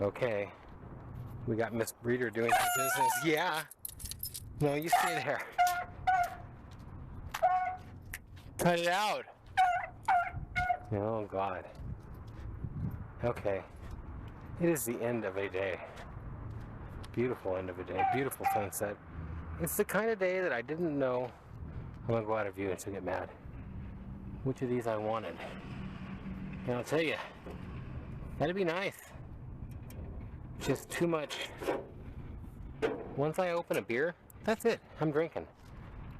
Okay, we got Miss Breeder doing her business. Yeah. No, you stay there. Cut it out. Oh, God. Okay. It is the end of a day. Beautiful end of a day. Beautiful sunset. It's the kind of day that I didn't know I'm gonna go out of view and she'll get mad. Which of these I wanted. And I'll tell you, that'd be nice. Just too much. Once I open a beer, that's it. I'm drinking.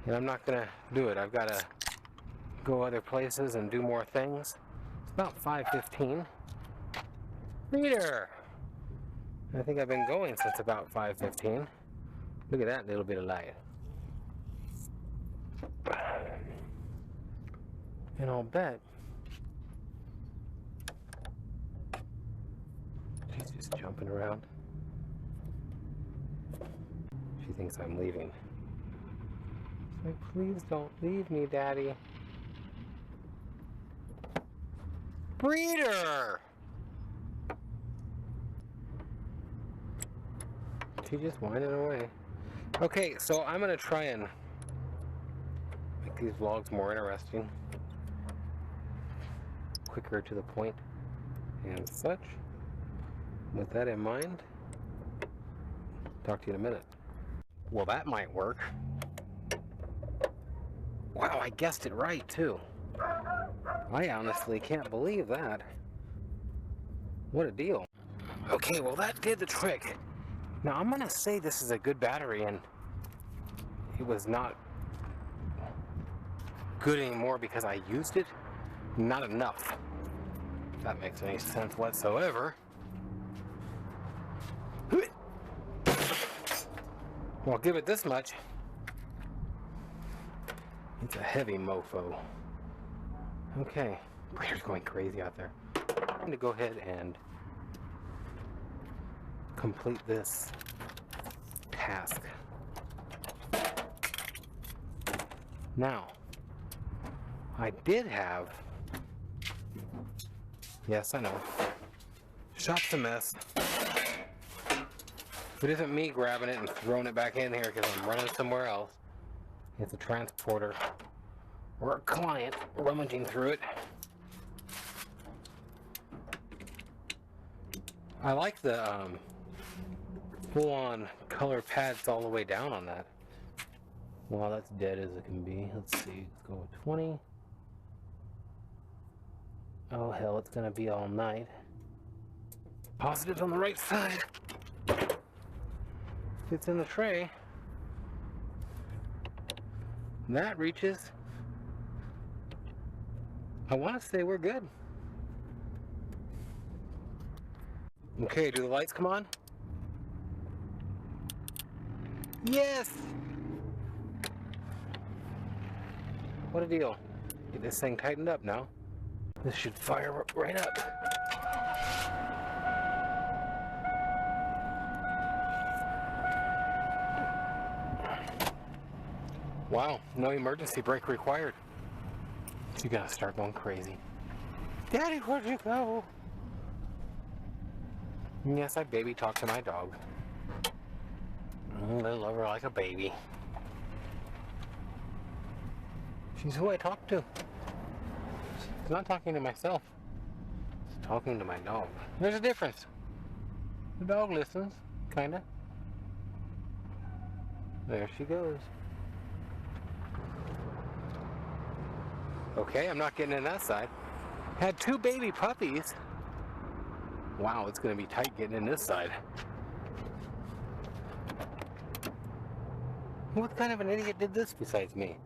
And I'm not gonna do it. I've gotta go other places and do more things. It's about 5:15. Reader! I think I've been going since about 5:15. Look at that little bit of light. And I'll bet she's just jumping around. She thinks I'm leaving. She's like, please don't leave me, Daddy. Breeder! She's just whining away. Okay, so I'm gonna try and make these vlogs more interesting, quicker to the point, and such. With that in mind, talk to you in a minute. Well, that might work. Wow, I guessed it right too. I honestly can't believe that. What a deal. Okay, well that did the trick. Now I'm gonna say this is a good battery and it was not good anymore because I used it not enough. If that makes any sense whatsoever. Well, I'll give it this much. It's a heavy mofo. Okay, Breeder's going crazy out there. I'm going to go ahead and complete this task. Now, I did have, yes I know, shop's a mess. If it isn't me grabbing it and throwing it back in here because I'm running somewhere else, it's a transporter or a client rummaging through it. I like the full-on color pads all the way down on that. Wow, that's dead as it can be. Let's see, let's go with 20. Oh hell, it's gonna be all night. Positives on the right side. Fits in the tray. That reaches. I want to say we're good. Okay, do the lights come on? Yes! What a deal. Get this thing tightened up now. This should fire right up. Wow, no emergency brake required. You gotta start going crazy. Daddy, where'd you go? Yes, I baby talk to my dog. I love her like a baby. She's who I talk to. She's not talking to myself. She's talking to my dog. There's a difference. The dog listens, kinda. There she goes. Okay, I'm not getting in that side. Had 2 baby puppies. Wow, it's gonna be tight getting in this side. What kind of an idiot did this besides me?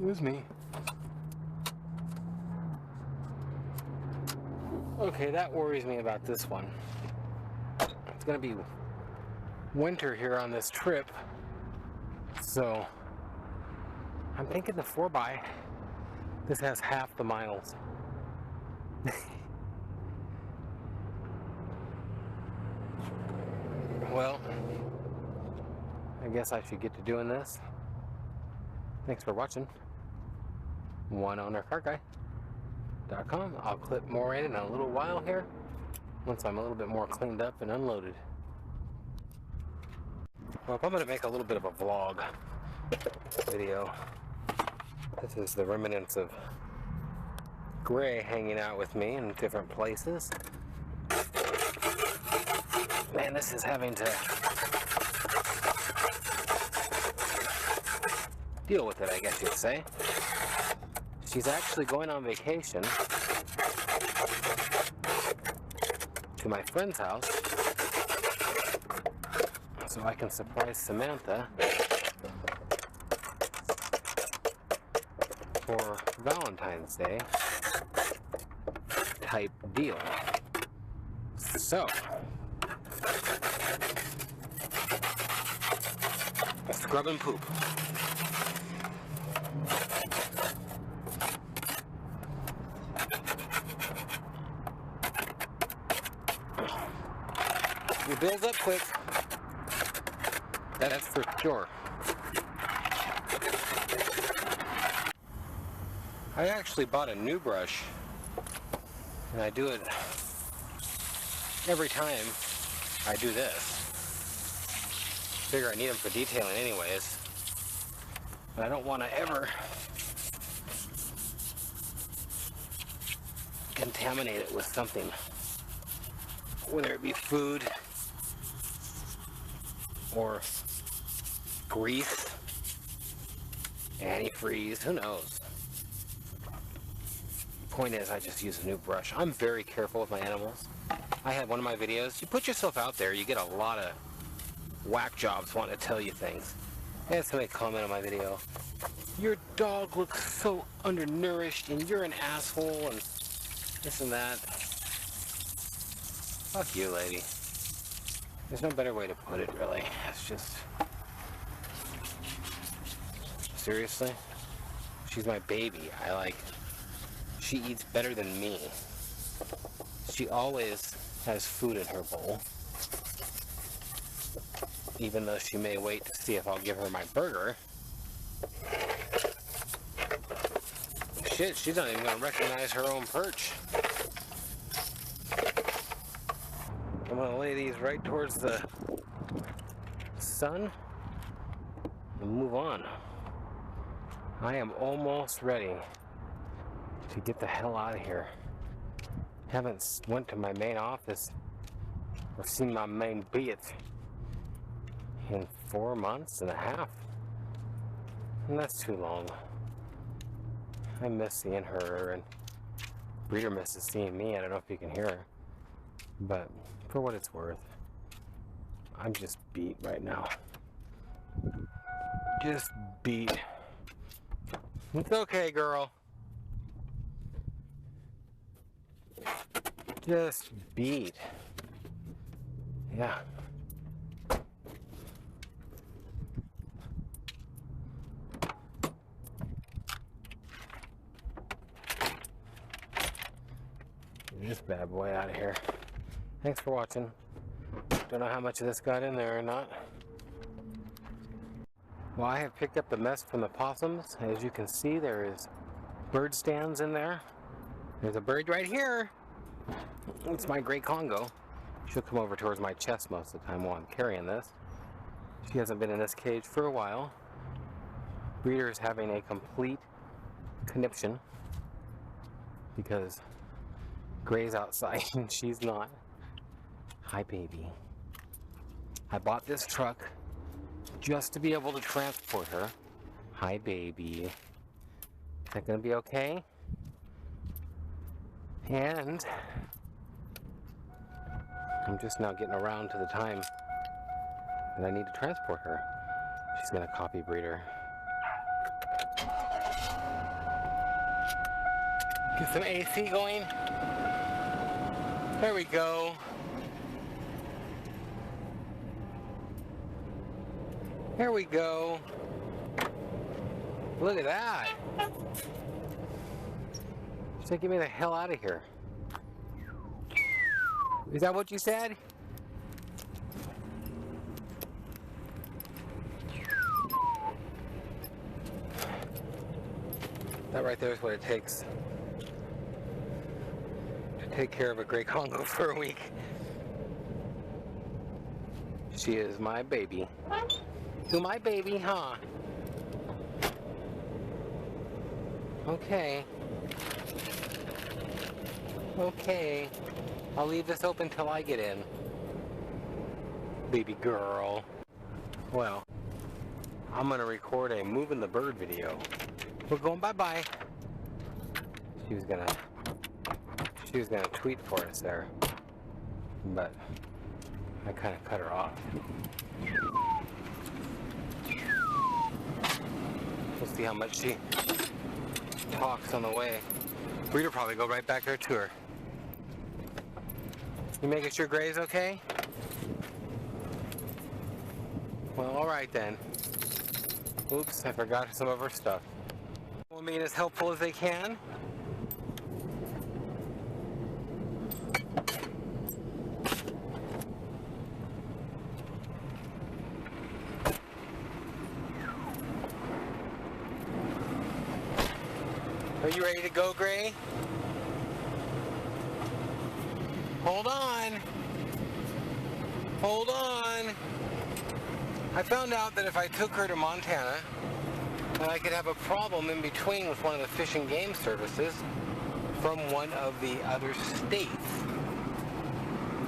It was me. Okay, that worries me about this one. It's gonna be winter here on this trip. So, I'm thinking the 4x. This has half the miles. Well, I guess I should get to doing this. Thanks for watching. OneOwnerCarGuy.com. I'll clip more in a little while here. once I'm a little bit more cleaned up and unloaded. Well, I'm going to make a little bit of a vlog video. This is the remnants of Gray hanging out with me in different places. Man, this is having to deal with it, I guess you'd say. She's actually going on vacation to my friend's house so I can surprise Samantha for Valentine's Day type deal. So, scrub and poop. You build up quick. That's for sure. I actually bought a new brush, and I do it every time I do this. Figure I need them for detailing anyways, but I don't want to ever contaminate it with something, whether it be food or grease, antifreeze, who knows. Point is, I just use a new brush. I'm very careful with my animals. I had one of my videos, you put yourself out there, you get a lot of whack jobs wanting to tell you things. I had somebody comment on my video, your dog looks so undernourished and you're an asshole and this and that. Fuck you, lady. There's no better way to put it, really. It's just... Seriously? She's my baby. She eats better than me. She always has food in her bowl. Even though she may wait to see if I'll give her my burger. Shit, she's not even gonna recognize her own perch. I'm gonna lay these right towards the sun and move on. I am almost ready to get the hell out of here. Haven't went to my main office or seen my main beat in 4 months and a half. And that's too long. I miss seeing her, and Breeder misses seeing me. I don't know if you can hear her. But for what it's worth, I'm just beat right now. Just beat. It's okay, girl. Just beat. Yeah. Get this bad boy out of here. Thanks for watching. Don't know how much of this got in there or not. Well, I have picked up the mess from the possums. As you can see, there is bird stands in there. There's a bird right here. It's my gray Congo. She'll come over towards my chest most of the time while I'm carrying this. She hasn't been in this cage for a while. Breeder is having a complete conniption because Gray's outside and she's not. Hi, baby. I bought this truck just to be able to transport her. Hi, baby. Is that gonna be okay? And I'm just now getting around to the time that I need to transport her. She's gonna copy Breeder. Get some AC going. There we go. There we go. Look at that. She said, get me the hell out of here. Is that what you said? That right there is what it takes to take care of a gray Congo for a week. She is my baby. To my baby, huh? Okay. Okay. I'll leave this open till I get in. Baby girl. Well, I'm gonna record a moving the bird video. We're going bye-bye. She was gonna tweet for us there, but I kind of cut her off. We'll see how much she talks on the way. We'll probably go right back to her tour. You making sure Gray's okay? Well, alright then. Oops, I forgot some of her stuff. We'll be as helpful as they can. Are you ready to go, Gray? Hold on. Hold on. I found out that if I took her to Montana, that I could have a problem in between with one of the Fish and Game services from one of the other states.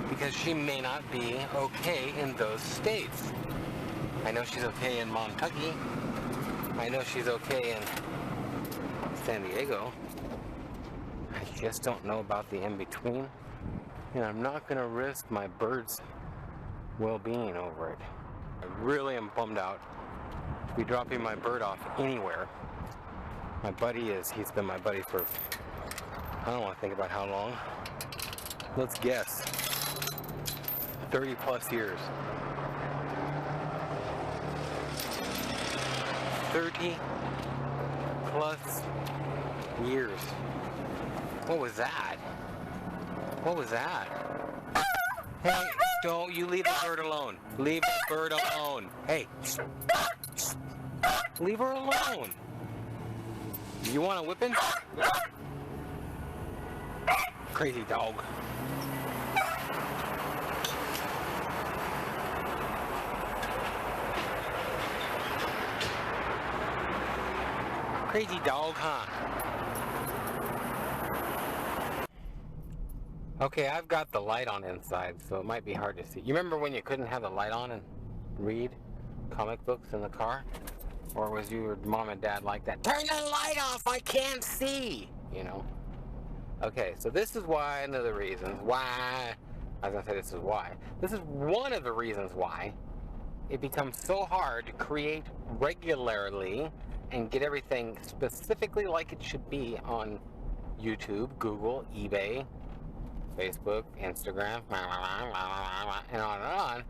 Because she may not be okay in those states. I know she's okay in Montucky. I know she's okay in San Diego. I just don't know about the in-between. And I'm not going to risk my bird's well-being over it. I really am bummed out to be dropping my bird off anywhere. My buddy he's been my buddy for, I don't want to think about how long. Let's guess. 30 plus years. 30 plus years. What was that? What was that? Hey, don't you leave the bird alone. Leave the bird alone. Hey. Leave her alone. You want a whipping? Crazy dog. Crazy dog, huh? Okay, I've got the light on inside, so it might be hard to see. You remember when you couldn't have the light on and read comic books in the car? Or was your mom and dad like that? Turn the light off, I can't see! You know? Okay, so this is why, one of the reasons why, I was gonna say this is why. This is one of the reasons why it becomes so hard to create regularly and get everything specifically like it should be on YouTube, Google, eBay, Facebook, Instagram, and on and on.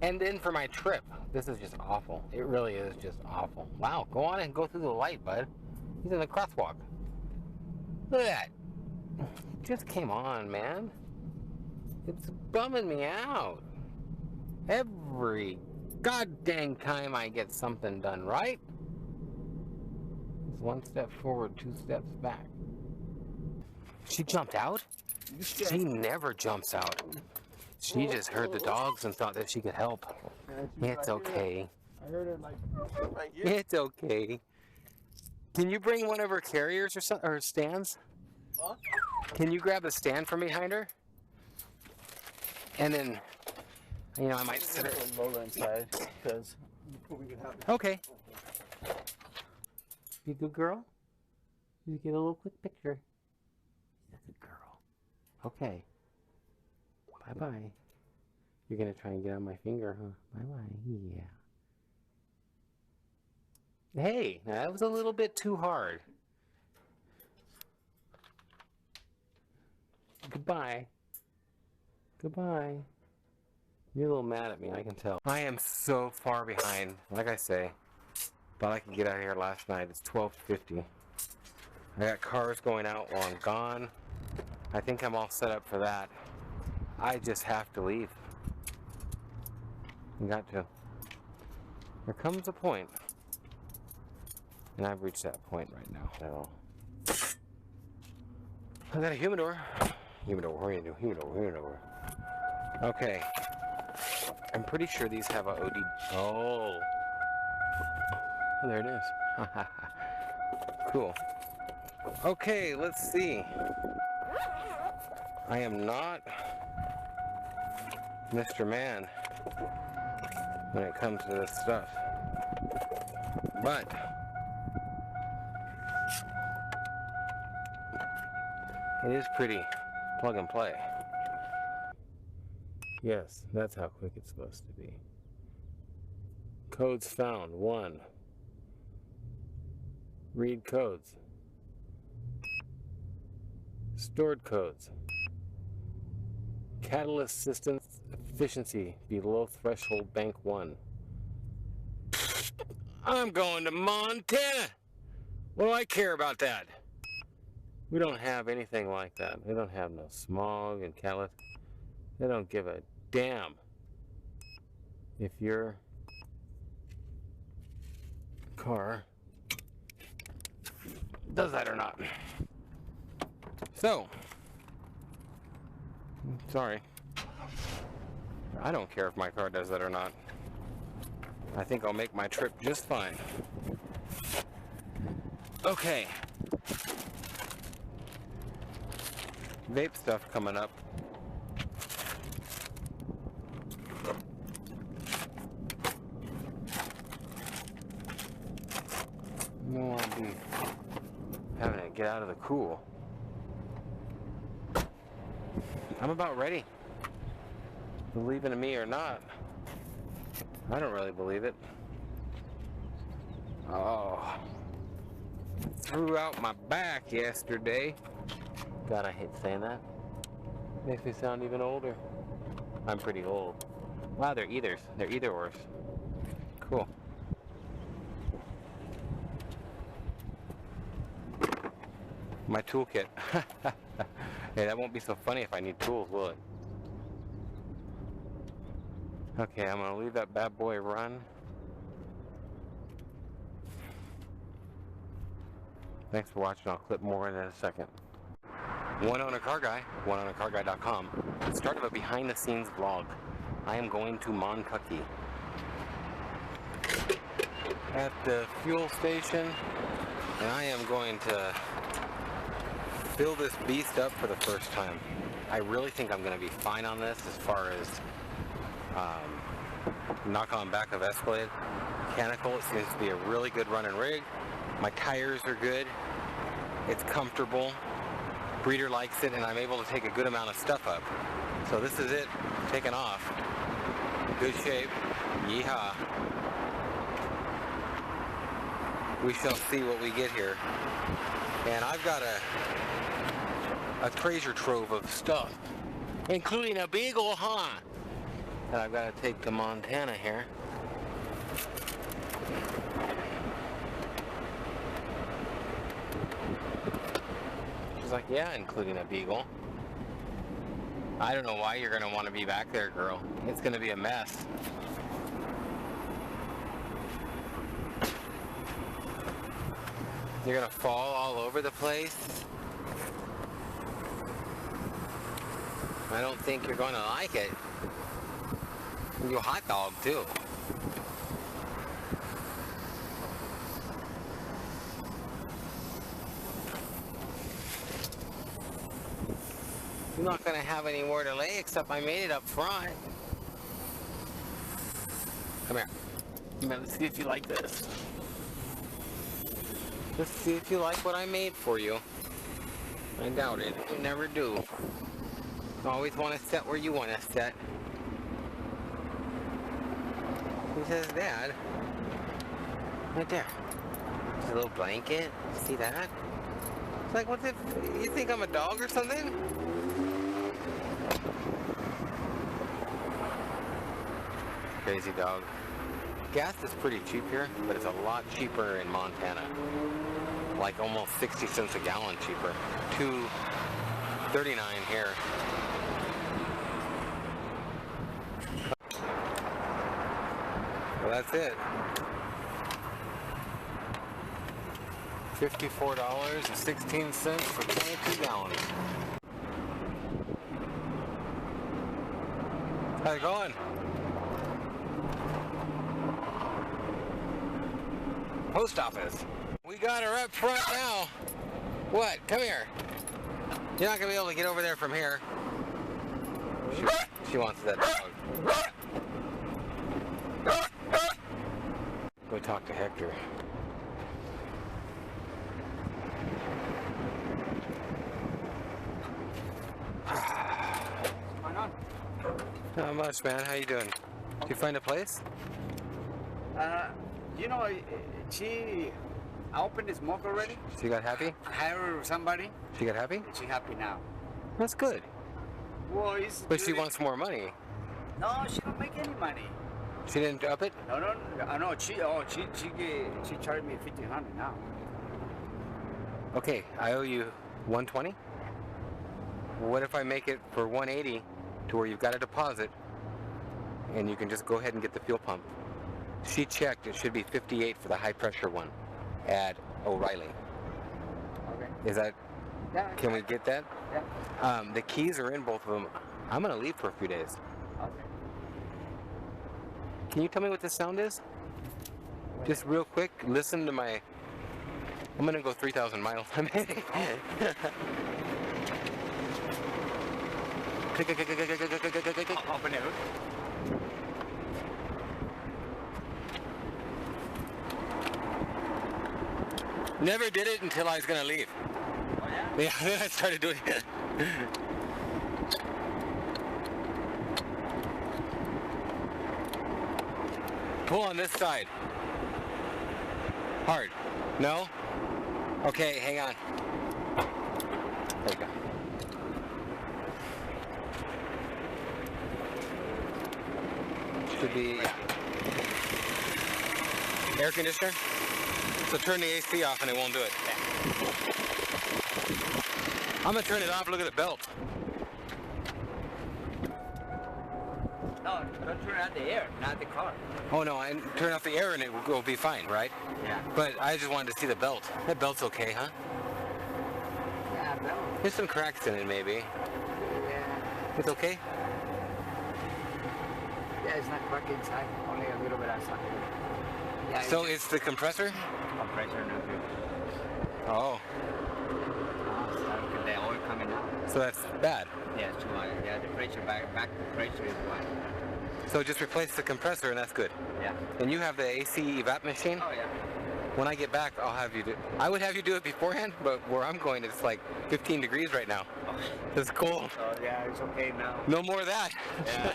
And then for my trip, this is just awful. It really is just awful. Wow, go on and go through the light, bud. He's in the crosswalk. Look at that. Just came on, man. It's bumming me out. Every goddamn time I get something done right, it's one step forward, two steps back. She jumped out? She never jumps out. She just heard the dogs and thought that she could help. It's okay. I heard it like right here. It's okay. Can you bring one of her carriers or stands? Huh? Can you grab a stand from behind her? And then, you know, I might sit her. Lola inside because we can have it. Okay. You a good girl? You get a little quick picture. You're a good girl. Okay. Bye-bye. You're gonna try and get on my finger, huh? Bye-bye. Yeah. Hey, that was a little bit too hard. Goodbye. Goodbye. You're a little mad at me, I can tell. I am so far behind. Like I say, thought I could get out of here last night. It's 12:50. I got cars going out while I'm gone. I think I'm all set up for that. I just have to leave. I got to. There comes a point, and I've reached that point right now. So I got a humidor. Humidor, where are you? Humidor. Okay. I'm pretty sure these have a OD. Oh. Oh, there it is. Cool. Okay, let's see. I am not Mr. Man when it comes to this stuff. But it is pretty plug and play. Yes, that's how quick it's supposed to be. Codes found, 1. Read codes. Stored codes. Catalyst system efficiency below threshold bank 1. I'm going to Montana! What do I care about that? We don't have anything like that. We don't have no smog and catalyst. They don't give a damn if your car does that or not. So, sorry. I don't care if my car does that or not. I think I'll make my trip just fine. Okay. Vape stuff coming up. You don't want to be having to get out of the cool. I'm about ready. Believing in me or not, I don't really believe it. Oh, threw out my back yesterday. God, I hate saying that. Makes me sound even older. I'm pretty old. Wow, they're either ors. Cool. My toolkit. Hey, that won't be so funny if I need tools, will it? Okay, I'm gonna leave that bad boy run. Thanks for watching. I'll clip more in a second. One Owner Car Guy, oneownercarguy.com. Start of a behind-the-scenes vlog. I am going to Montucky. At the fuel station, and I am going to fill this beast up for the first time. I really think I'm going to be fine on this as far as knock on back of Escalade. Mechanical, it seems to be a really good running rig. My tires are good. It's comfortable. Breeder likes it, and I'm able to take a good amount of stuff up. So this is it, taking off. Good shape. Yeehaw. We shall see what we get here. And I've got a treasure trove of stuff, including a beagle, huh? That I've got to take to Montana here. She's like, yeah, including a beagle. I don't know why you're going to want to be back there, girl. It's going to be a mess. You're going to fall all over the place. I don't think you're going to like it. You hot dog, too. You're not going to have anywhere to lay except I made it up front. Come here. Let's see if you like this. Let's see if you like what I made for you. I doubt it. You never do. You always want to sit where you want to sit. Who says Dad? Right there. There's a little blanket. See that? It's like, what's it? You think I'm a dog or something? Crazy dog. Gas is pretty cheap here, but it's a lot cheaper in Montana. Like almost 60 cents a gallon cheaper. $2.39 here. Well, that's it. $54.16 for 22 gallons. How's it going? Post office. We got her up front now. What? Come here. You're not gonna be able to get over there from here. She wants that dog. Go talk to Hector. What's going on? Not much, man. How you doing? Did you find a place? You know, I opened this smoke already. She got happy? I hired somebody. She got happy? She's happy now. That's good. Well, it's But she wants more money. No, she don't make any money. She didn't up it? No. She charged me $1,500 now. Okay, I owe you 120. What if I make it for 180 to where you've got a deposit and you can just go ahead and get the fuel pump? She checked, it should be 58 for the high pressure one at O'Reilly. Okay. Is that, Yeah. can we get that? Yeah. The keys are in both of them. I'm gonna leave for a few days. Okay. Can you tell me what this sound is? Just real quick, listen to my, I'm gonna go 3,000 miles. Open it. Never did it until I was gonna leave. Oh yeah? Yeah, then I started doing it. Pull on this side. Hard. No? Okay, hang on. There you go. Should be air conditioner. So turn the AC off and it won't do it. I'm gonna turn it off. Look at the belt. No, don't turn out the air, not the car. Oh no, and turn off the air and it will be fine, right? Yeah. But I just wanted to see the belt. That belt's okay, huh? Yeah, no. There's some cracks in it, maybe. Yeah. It's okay? Yeah, it's not cracked inside, only a little bit outside. Yeah, So it's the compressor? compressor not good. Oh, So the oil coming out. so that's bad. Yeah, it's too high. Yeah, the pressure back pressure is high. So just replace the compressor and that's good. Yeah. And you have the AC evap machine? Oh yeah. When I get back, I'll have you do. I would have you do it beforehand, but where I'm going, it's like 15 degrees right now. It's cold. Oh yeah, it's okay now. No more of that. Yeah.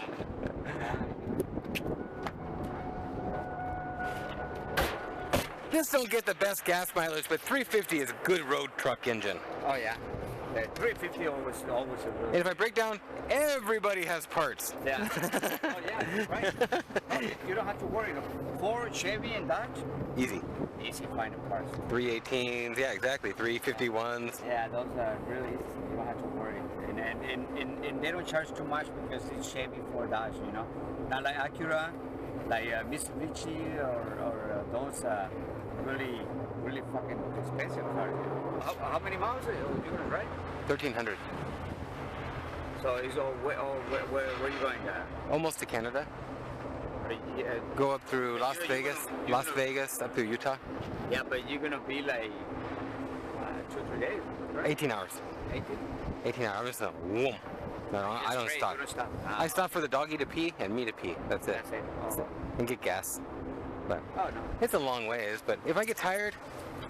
This don't get the best gas mileage, but 350 is a good road truck engine. Oh yeah. The 350 always a And really. if I break down, everybody has parts. Yeah. Oh yeah, right. No, you don't have to worry. Ford, Chevy, and Dodge, Easy. easy finding parts. 318s, yeah, exactly. 351s. Yeah, those are really easy. You don't have to worry. And they don't charge too much because it's Chevy, Ford, Dodge, you know. Not like Acura, like Mitsubishi or those really fucking expensive cars. How many miles are you gonna ride? 1,300. So it's where are you going? Almost to Canada. Yeah, Go up through Las you're Vegas, gonna- Las Vegas, up through Utah. yeah, but you're gonna be like 2-3 days, right? 18 hours. 18. 18 hours. So, whoom. No, I don't Straight, stop. You don't stop. I stop for the doggy to pee and me to pee. That's it. That's it. Oh. And get gas. But Oh no. it's a long ways. But if I get tired,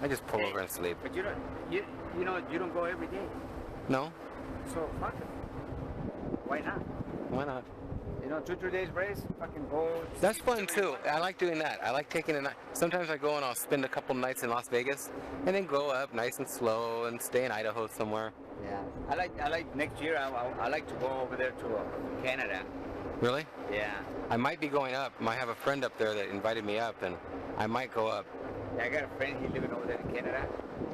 I just pull Hey, over and sleep. But you don't go every day. No? So fuck it. Why not? Why not? 2-3 days race, fucking go. That's fun too. I like doing that. I like taking a night. Sometimes I go and I'll spend a couple nights in Las Vegas and then go up nice and slow and stay in Idaho somewhere. Yeah. I like next year. I like to go over there to Canada. Really? Yeah. I might be going up. I have a friend up there that invited me up and I might go up. Yeah, I got a friend. He's living over there in Canada,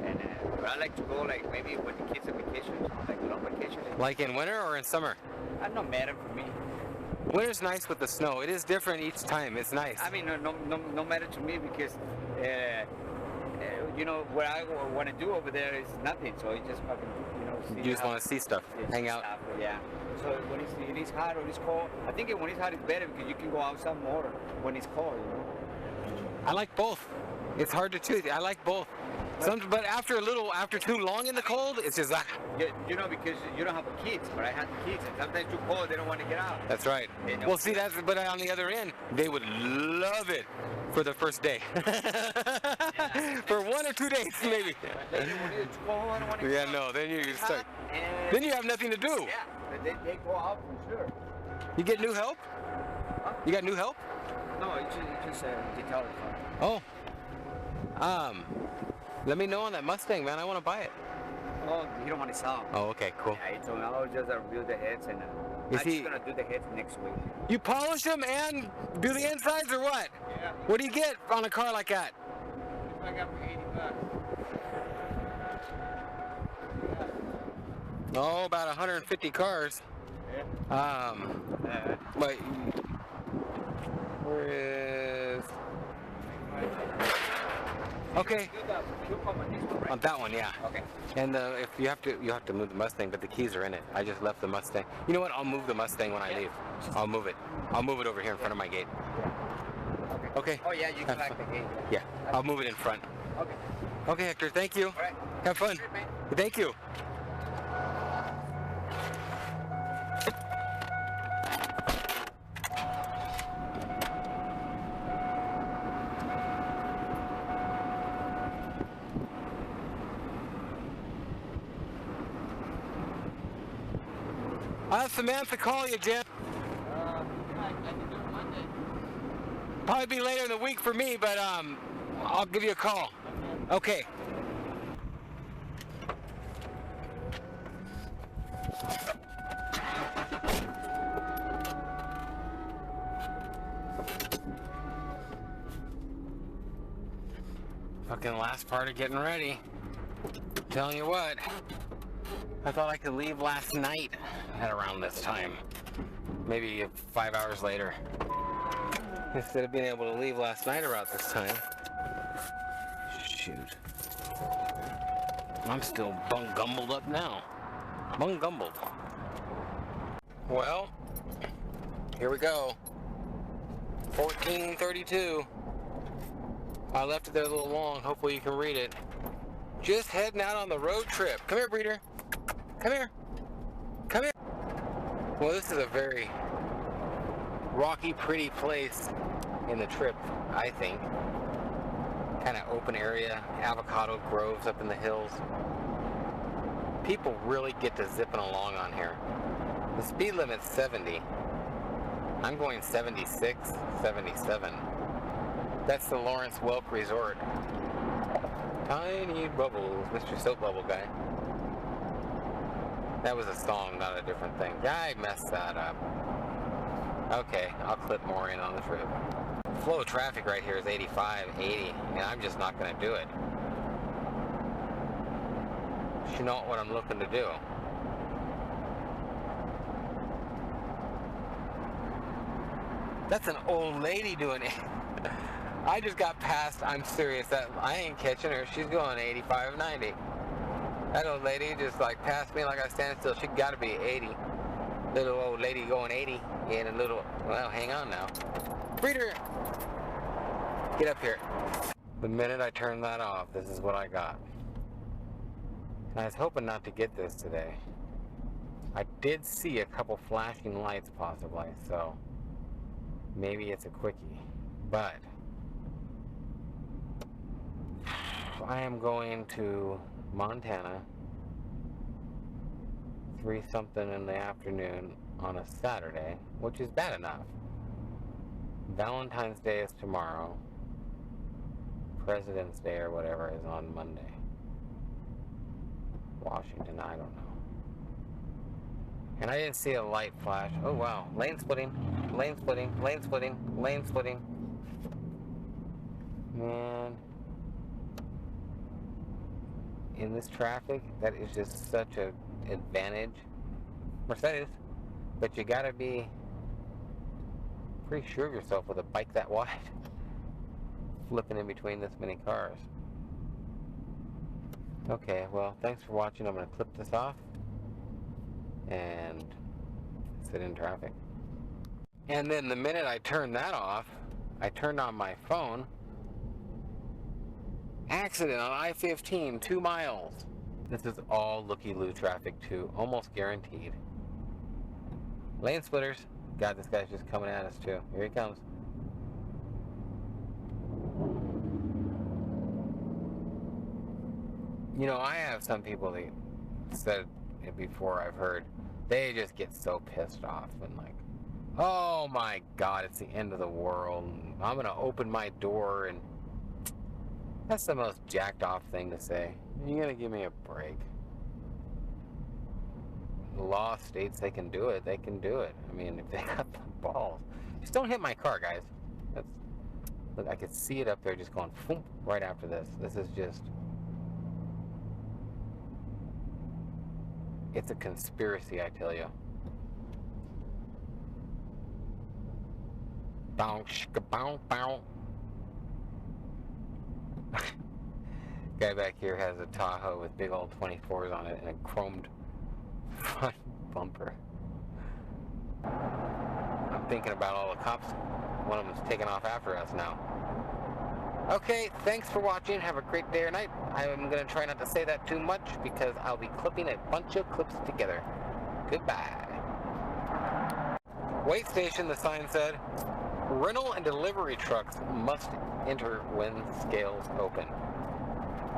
and but I like to go like maybe with the kids on vacation, like long vacation. Like in winter or in summer? That's not matter for me. Winter's nice with the snow. It is different each time. It's nice. I mean, no matter to me because you know, what I want to do over there is nothing. So you just fucking, you know, see. You just want to see stuff, hang out. Stuff, yeah. So when it is hot or it's cold, I think when it's hot it's better because you can go outside more when it's cold, you know. I like both. It's hard to choose. I like both. But after too long in the cold, it's just like. You know, because you don't have kids, but I have kids, and sometimes too cold, they don't want to get out. That's right. You know? Well, see, but on the other end, they would love it for the first day. For 1 or 2 days, maybe. When it's cold, I don't want to get out. No, then you start. Then you have nothing to do. Yeah, but they go out for sure. You get new help? Huh? You got new help? No, it's just a detail. Oh. Let me know on that Mustang, man. I want to buy it. Oh, you don't want to sell. Oh, okay, cool. Yeah, he told me I'll just build the heads and I'm just gonna do the heads next week. You polish them and do the insides or what? Yeah. What do you get on a car like that? I got for $80. Oh, about 150 cars. Yeah. But where is? Okay. On that one, yeah. Okay. And if you have to move the Mustang, but the keys are in it. I just left the Mustang. You know what? I'll move the Mustang when I leave. I'll move it. I'll move it over here in front of my gate. Okay. Oh yeah, you can back the gate. Yeah, I'll move it in front. Okay. Okay, Hector. Thank you. All right. Have fun. Thank you. I'll have Samantha call you, Jim. I can do it Monday. Probably be later in the week for me, but I'll give you a call. Okay. Fucking last part of getting ready. Telling you what. I thought I could leave last night at around this time. Maybe 5 hours later. Instead of being able to leave last night around this time. Shoot. I'm still bung-gumbled up now. Bung-gumbled. Well, here we go. 14:32. I left it there a little long. Hopefully you can read it. Just heading out on the road trip. Come here, Breeder. Come here. Come here. Well, this is a very rocky, pretty place in the trip, I think. Kind of open area, avocado groves up in the hills. People really get to zipping along on here. The speed limit's 70. I'm going 76, 77. That's the Lawrence Welk Resort. Tiny bubbles, Mr. Soap Bubble guy. That was a song, not a different thing. I messed that up. Okay, I'll clip more in on the trip. Flow of traffic right here is 85, 80, and I'm just not going to do it. You know what I'm looking to do. That's an old lady doing it. I just got past, I'm serious, that I ain't catching her. She's going 85, 90. That old lady just like passed me like I stand still. She gotta be 80. Little old lady going 80 and a little, well, hang on now. Breeder, get up here. The minute I turned that off, this is what I got. And I was hoping not to get this today. I did see a couple flashing lights possibly, so maybe it's a quickie. But I am going to Montana 3-something in the afternoon on a Saturday, which is bad enough. Valentine's Day is tomorrow. President's Day or whatever is on Monday. Washington, I don't know. And I didn't see a light flash. Oh wow, lane splitting, lane splitting, lane splitting, lane splitting. Man. In this traffic, that is just such an advantage. Mercedes, but you gotta be pretty sure of yourself with a bike that wide. Flipping in between this many cars. Okay, well, thanks for watching. I'm going to clip this off and sit in traffic. And then the minute I turned that off, I turned on my phone. Accident on I15, 2 miles. This is all looky-loo traffic too, almost guaranteed. Lane splitters. God, this guy's just coming at us too. Here he comes. You know, I have some people that said it before, I've heard, they just get so pissed off and like, oh my God, it's the end of the world. I'm gonna open my door, and that's the most jacked off thing to say. You're gonna give me a break. The law states they can do it, they can do it. I mean, if they got the balls. Just don't hit my car, guys. That's, look, I could see it up there just going boom, right after this. This is just, it's a conspiracy, I tell you. Bow, shka, bow, bow. Guy back here has a Tahoe with big old 24s on it and a chromed front bumper. I'm thinking about all the cops. One of them's taking off after us now. Okay, thanks for watching. Have a great day or night. I'm going to try not to say that too much because I'll be clipping a bunch of clips together. Goodbye. Wait station, the sign said. Rental and delivery trucks must enter when scales open.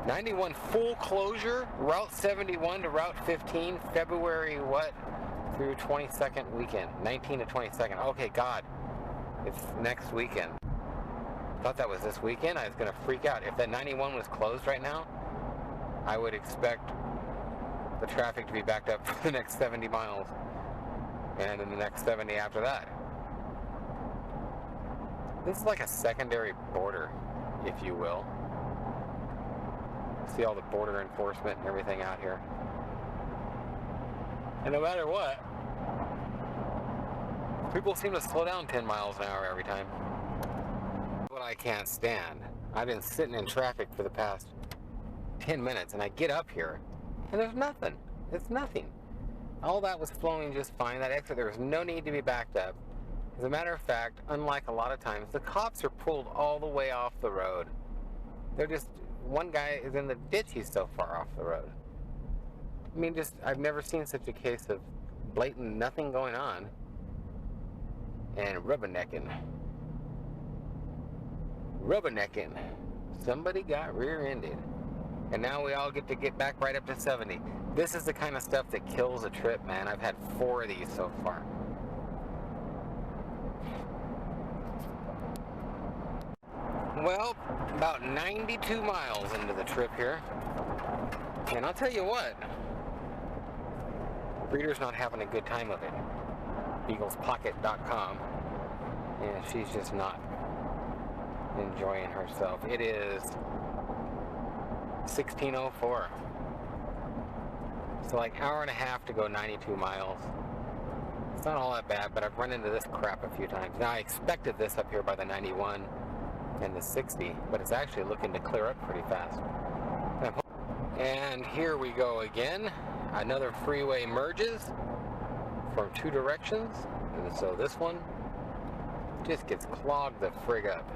91 full closure, Route 71 to Route 15, February what? Through 22nd weekend, 19 to 22nd. Okay, God, it's next weekend. Thought that was this weekend. I was gonna freak out. If that 91 was closed right now, I would expect the traffic to be backed up for the next 70 miles, and then the next 70 after that. This is like a secondary border, if you will. See all the border enforcement and everything out here. And no matter what, people seem to slow down 10 miles an hour every time. What I can't stand. I've been sitting in traffic for the past 10 minutes and I get up here and there's nothing. It's nothing. All that was flowing just fine. That exit, there was no need to be backed up. As a matter of fact, unlike a lot of times, the cops are pulled all the way off the road. They're just, one guy is in the ditch, he's so far off the road. I mean, just, I've never seen such a case of blatant nothing going on and rubbernecking. Rubbernecking. Somebody got rear-ended. And now we all get to get back right up to 70. This is the kind of stuff that kills a trip, man. I've had 4 of these so far. Well, about 92 miles into the trip here. And I'll tell you what, Breeder's not having a good time of it. BeaglesPocket.com. And she's just not enjoying herself. It is 16:04. So like hour and a half to go 92 miles. It's not all that bad, but I've run into this crap a few times. Now I expected this up here by the 91 and the 60, but it's actually looking to clear up pretty fast. And here we go again. Another freeway merges from 2 directions. And so this one just gets clogged the frig up.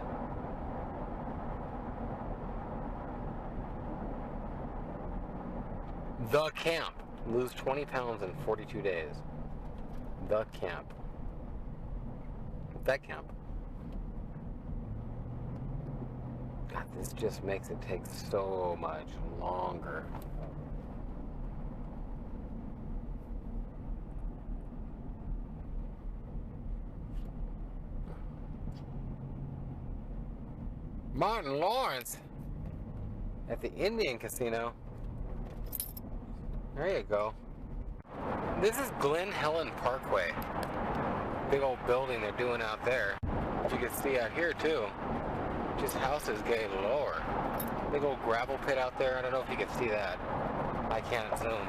The Camp. Lose 20 pounds in 42 days. The Camp. That camp. God, this just makes it take so much longer. Martin Lawrence at the Indian Casino. There you go. This is Glen Helen Parkway. Big old building they're doing out there. You can see out here too. Just houses galore. Big old gravel pit out there. I don't know if you can see that. I can't zoom.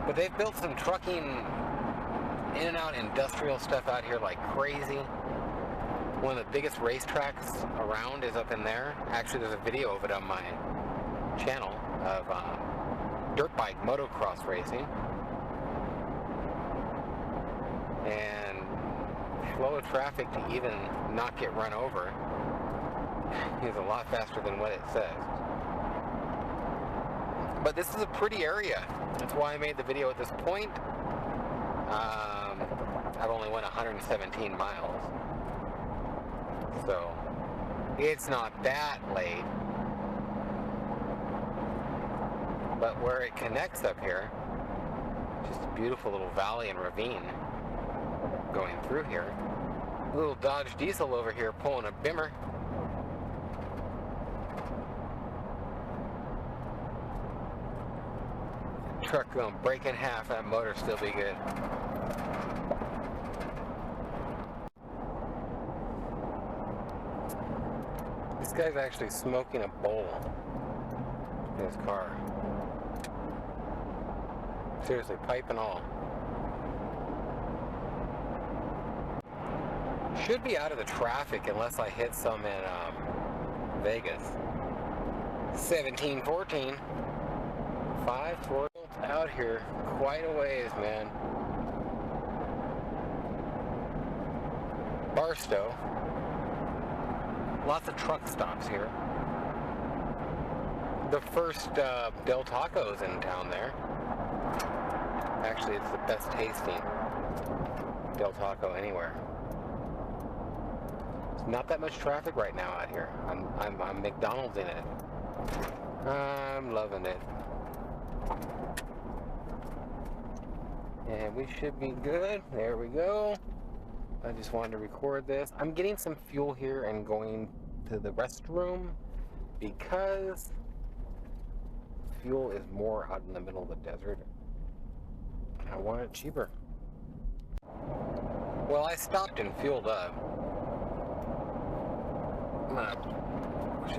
But they've built some trucking in and out industrial stuff out here like crazy. One of the biggest racetracks around is up in there. Actually, there's a video of it on my channel of dirt bike motocross racing. And flow of traffic to even not get run over is a lot faster than what it says. But this is a pretty area. That's why I made the video at this point. I've only went 117 miles. So it's not that late. But where it connects up here, just a beautiful little valley and ravine going through here. A little Dodge Diesel over here pulling a Bimmer. Truck going to break in half, that motor still be good. This guy's actually smoking a bowl in his car. Seriously, pipe and all. Should be out of the traffic unless I hit some in Vegas. 1714. 540 out here, quite a ways, man. Barstow. Lots of truck stops here. The first Del Taco's in town there. Actually, it's the best tasting Del Taco anywhere. There's not that much traffic right now out here. I'm McDonald's in it. I'm loving it. And we should be good. There we go. I just wanted to record this. I'm getting some fuel here and going to the restroom because fuel is more out in the middle of the desert. I want it cheaper. Well, I stopped and fueled up.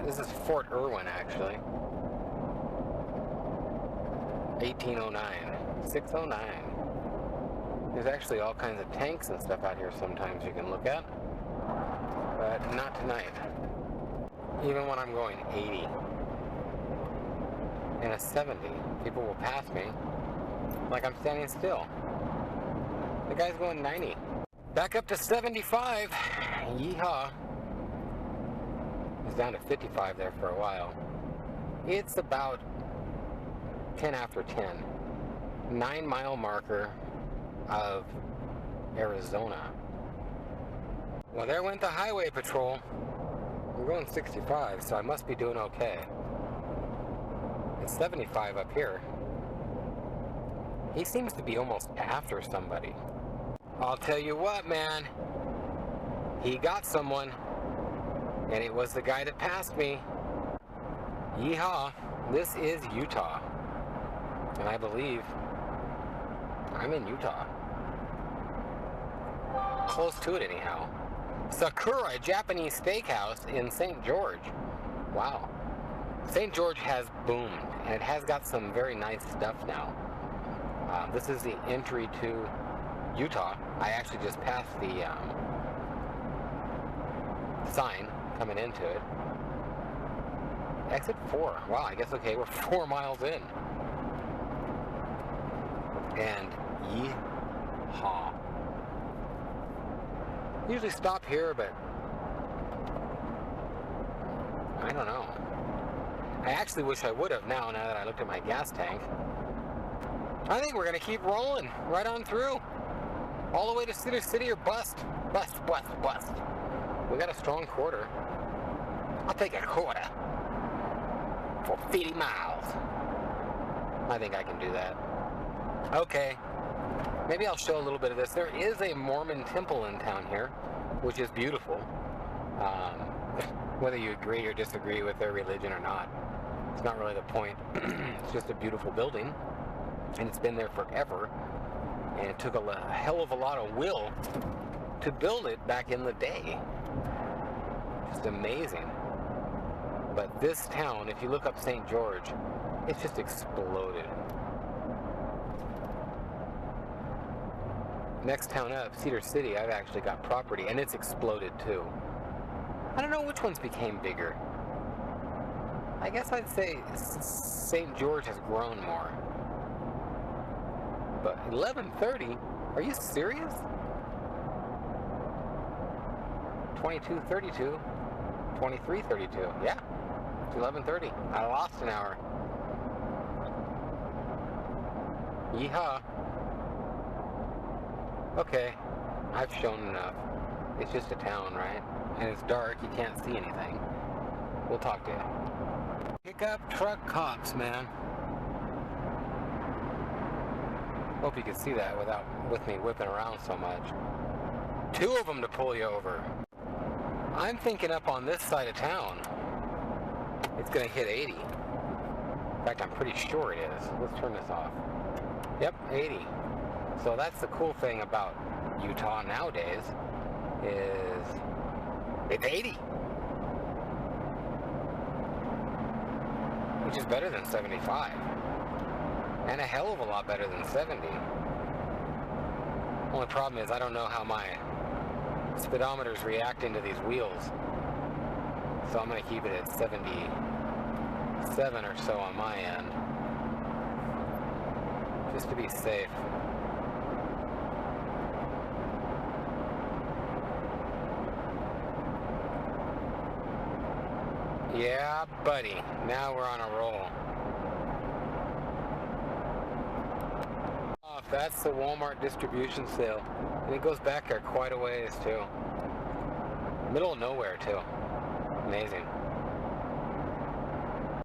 This is Fort Irwin, actually. 1809. 609. There's actually all kinds of tanks and stuff out here sometimes you can look at. But not tonight. Even when I'm going 80. And a 70. People will pass me like I'm standing still. The guy's going 90. Back up to 75. Yeehaw. It's down to 55 there for a while. It's about 10 after 10. 9-mile marker of Arizona. Well, there went the highway patrol. We're going 65, so I must be doing okay. It's 75 up here. He seems to be almost after somebody. I'll tell you what, man. He got someone. And it was the guy that passed me. Yeehaw. This is Utah. And I believe I'm in Utah. Close to it anyhow. Sakura Japanese Steakhouse in St. George. Wow. St. George has boomed, and it has got some very nice stuff now. This is the entry to Utah. I actually just passed the sign coming into it. Exit 4. Wow, I guess, okay, we're 4 miles in. And yeehaw. Usually stop here, but I don't know. I actually wish I would have now that I looked at my gas tank. I think we're going to keep rolling right on through. All the way to Cedar City or bust. Bust, bust, bust. We got a strong quarter. I'll take a quarter for 50 miles. I think I can do that. Okay. Maybe I'll show a little bit of this. There is a Mormon temple in town here, which is beautiful. Whether you agree or disagree with their religion or not, it's not really the point. It's just a beautiful building, and it's been there forever, and it took a hell of a lot of will to build it back in the day. Just amazing. But this town, if you look up St. George, it's just exploded. Next town up, Cedar City, I've actually got property, and it's exploded too. I don't know which ones became bigger. I guess I'd say St. George has grown more. But 11:30? Are you serious? 22:32, 23:32. Yeah, it's 11:30. I lost an hour. Yeehaw. Okay, I've shown enough. It's just a town, right? And it's dark, you can't see anything. We'll talk to you. Pickup truck cops, man. Hope you can see that with me whipping around so much. 2 of them to pull you over. I'm thinking up on this side of town, it's gonna hit 80. In fact, I'm pretty sure it is. Let's turn this off. Yep, 80. So that's the cool thing about Utah nowadays, is it's 80. Which is better than 75. And a hell of a lot better than 70. Only problem is I don't know how my speedometer's reacting to these wheels. So I'm gonna keep it at 77 or so on my end. Just to be safe. Yeah, buddy. Now we're on a roll. Oh, that's the Walmart distribution sale. And it goes back there quite a ways, too. Middle of nowhere, too. Amazing.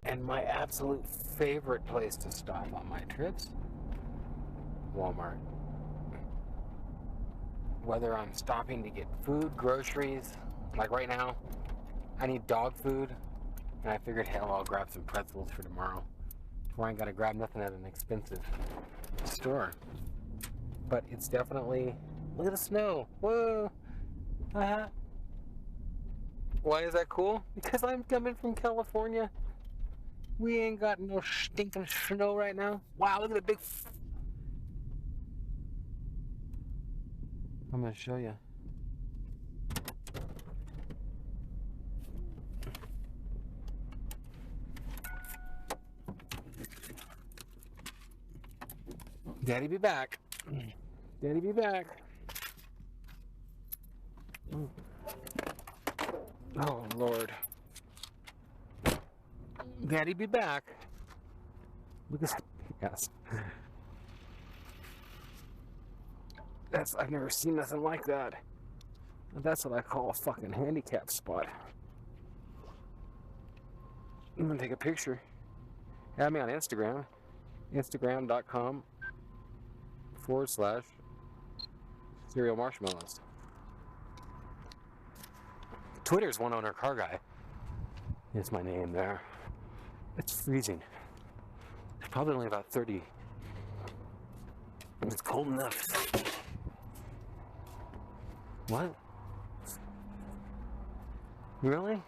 And my absolute favorite place to stop on my trips? Walmart. Whether I'm stopping to get food, groceries, like right now, I need dog food. And I figured, hell, I'll grab some pretzels for tomorrow. Before I ain't gotta grab nothing at an expensive store. But it's definitely, look at the snow. Whoa. Why is that cool? Because I'm coming from California. We ain't got no stinking snow right now. Wow, look at the big. I'm gonna show you. Daddy be back. Daddy be back. Oh, Lord. Daddy be back. Look at that. Yes. I've never seen nothing like that. That's what I call a fucking handicap spot. I'm gonna take a picture. Add me on Instagram. Instagram.com/cereal marshmallows. Twitter's one owner car guy. Is my name there. It's freezing. It's probably only about 30. It's cold enough. What? Really?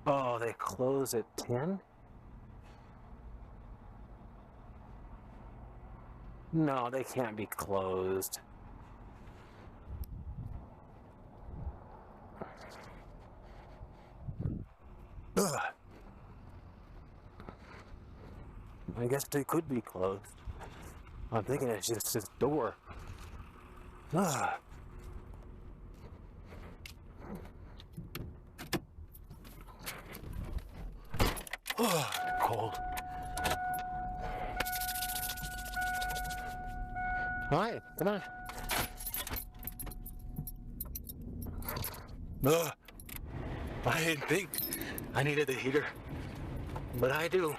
Oh, they close at 10? No, they can't be closed. Ugh. I guess they could be closed. I'm thinking it's just this door. Ugh. Oh, cold. All right, come on. Ugh. I didn't think I needed the heater, but I do.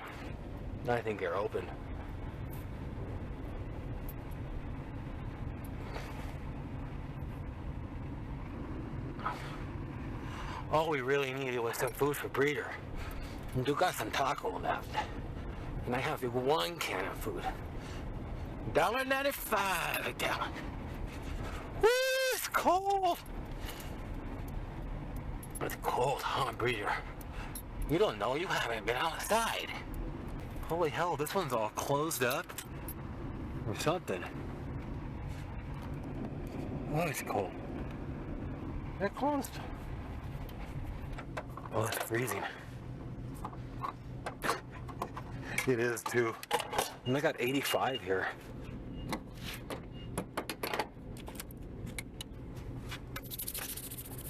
I think they're open. All we really needed was some food for Breeder. We got some taco left. And I have 1 can of food. $1.95 a gallon. Woo, it's cold. It's cold, huh, Breeder? You don't know, you haven't been outside. Holy hell, this one's all closed up. Or something. Oh, it's cold. They're closed. Oh, it's freezing. It is too. And I got 85 here.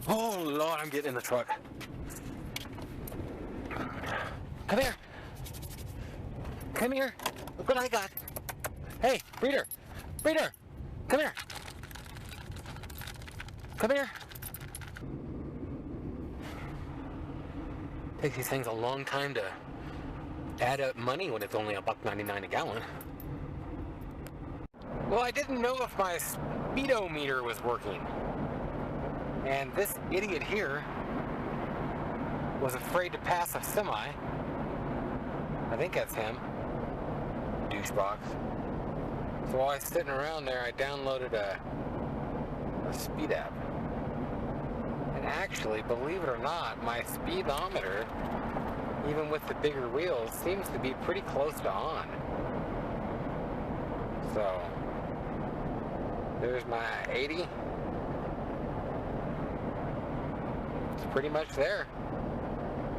Oh Lord, I'm getting in the truck. Come here. Come here. Look what I got. Hey, Breeder. Breeder. Come here. Come here. Takes these things a long time to add up money when it's only $1.99 a gallon. Well, I didn't know if my speedometer was working. And this idiot here was afraid to pass a semi. I think that's him. Douchebox. So while I was sitting around there, I downloaded a speed app. And actually, believe it or not, my speedometer, even with the bigger wheels, seems to be pretty close to on. So, there's my 80. It's pretty much there.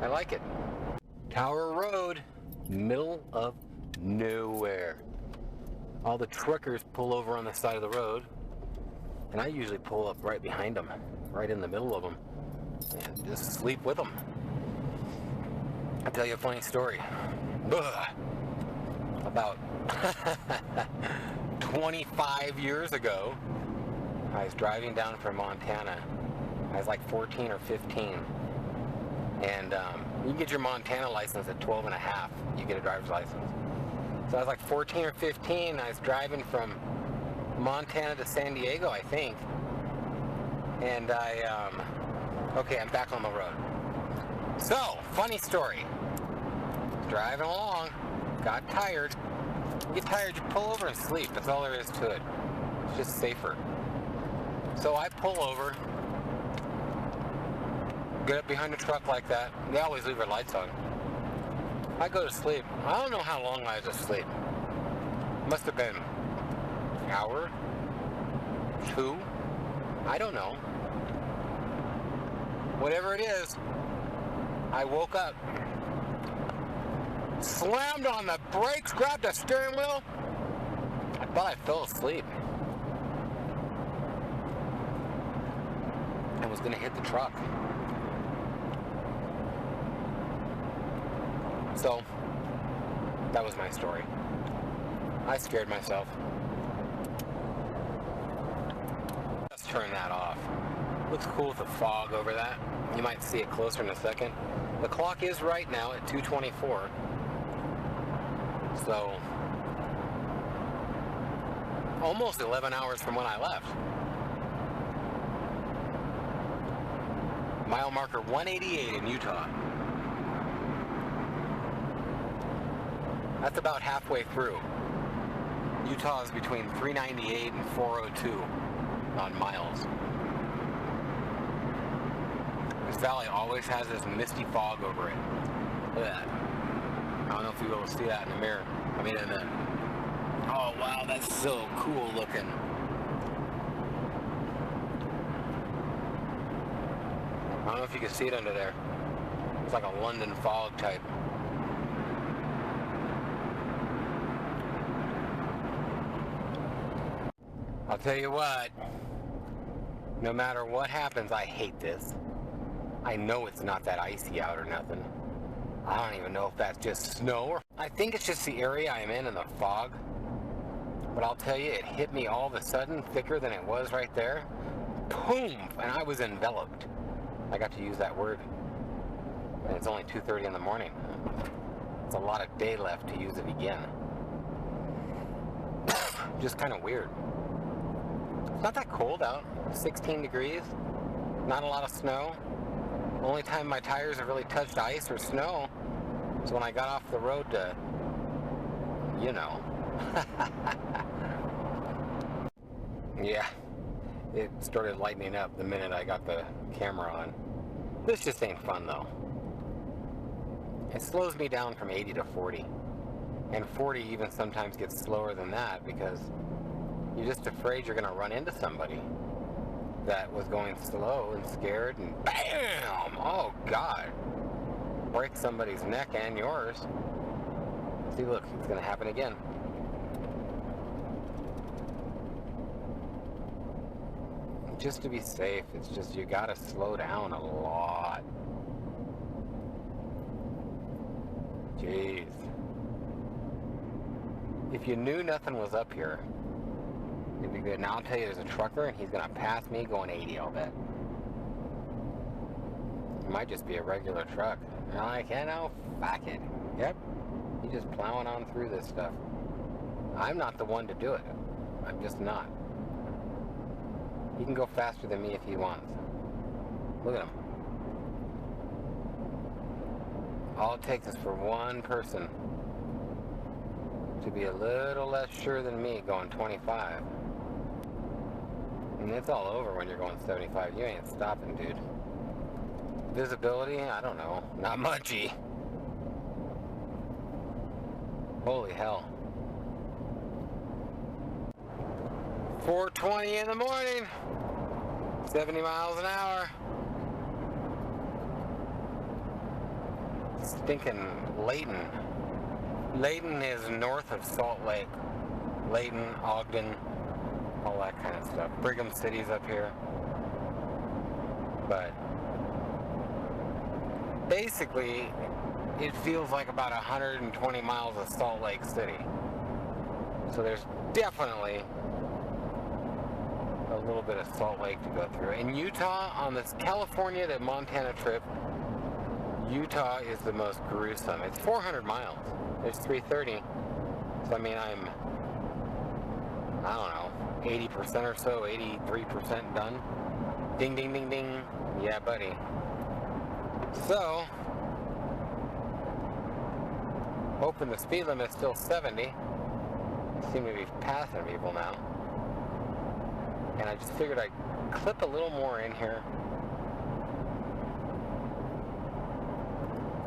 I like it. Tower Road, middle of nowhere. All the truckers pull over on the side of the road, and I usually pull up right behind them, right in the middle of them, and just sleep with them. I'll tell you a funny story. Ugh. About 25 years ago, I was driving down from Montana. I was like 14 or 15. And you get your Montana license at 12 and a half. You get a driver's license. So I was like 14 or 15. I was driving from Montana to San Diego, I think. And okay, I'm back on the road. So, funny story. Driving along, got tired. You get tired, you pull over and sleep. That's all there is to it. It's just safer. So I pull over, get up behind the truck like that. They always leave their lights on. I go to sleep. I don't know how long I was asleep. Must have been an hour, 2. I don't know. Whatever it is, I woke up, slammed on the brakes, grabbed the steering wheel. I thought I fell asleep and was gonna hit the truck. So, that was my story. I scared myself. Let's turn that off. Looks cool with the fog over that. You might see it closer in a second. The clock is right now at 2:24. So, almost 11 hours from when I left. Mile marker 188 in Utah. That's about halfway through. Utah is between 398 and 402 on miles. This valley always has this misty fog over it. Look at that. I don't know if you'll be able to see that in the mirror. I mean in the... Oh wow, that's so cool looking. I don't know if you can see it under there. It's like a London fog type. I'll tell you what, no matter what happens, I hate this. I know it's not that icy out or nothing. I don't even know if that's just snow or... I think it's just the area I'm in and the fog. But I'll tell you, it hit me all of a sudden, thicker than it was right there. Boom! And I was enveloped. I got to use that word. And it's only 2:30 in the morning. It's a lot of day left to use it again. Just kind of weird. It's not that cold out. 16 degrees. Not a lot of snow. Only time my tires have really touched ice or snow is when I got off the road to, you know. Yeah, it started lightening up the minute I got the camera on. This just ain't fun though. It slows me down from 80 to 40. And 40 even sometimes gets slower than that because you're just afraid you're gonna run into somebody. that was going slow and scared, and BAM! Oh God! Break somebody's neck and yours. See, look, it's gonna happen again. Just to be safe, it's just you gotta slow down a lot. Jeez. If you knew nothing was up here, it'd be good. Now I'll tell you, there's a trucker and he's gonna pass me going 80, I'll bet. It might just be a regular truck. And I'm like, yeah, no, fuck it. Yep. He's just plowing on through this stuff. I'm not the one to do it. I'm just not. He can go faster than me if he wants. Look at him. All it takes is for one person to be a little less sure than me going 25. And it's all over when you're going 75. You ain't stopping, dude. Visibility? I don't know. Not muchy. Holy hell. 4:20 in the morning. 70 miles an hour. Stinking Layton. Layton is north of Salt Lake. Layton, Ogden, all that kind of stuff. Brigham City's up here. But basically, it feels like about 120 miles of Salt Lake City. So there's definitely a little bit of Salt Lake to go through. In Utah, on this California to Montana trip, Utah is the most gruesome. It's 400 miles. There's 330. So I mean, I'm, I don't know, 80% or so, 83% done. Ding, ding, ding, ding. Yeah, buddy. So, hoping the speed limit's still 70. Seem to be passing people now. And I just figured I'd clip a little more in here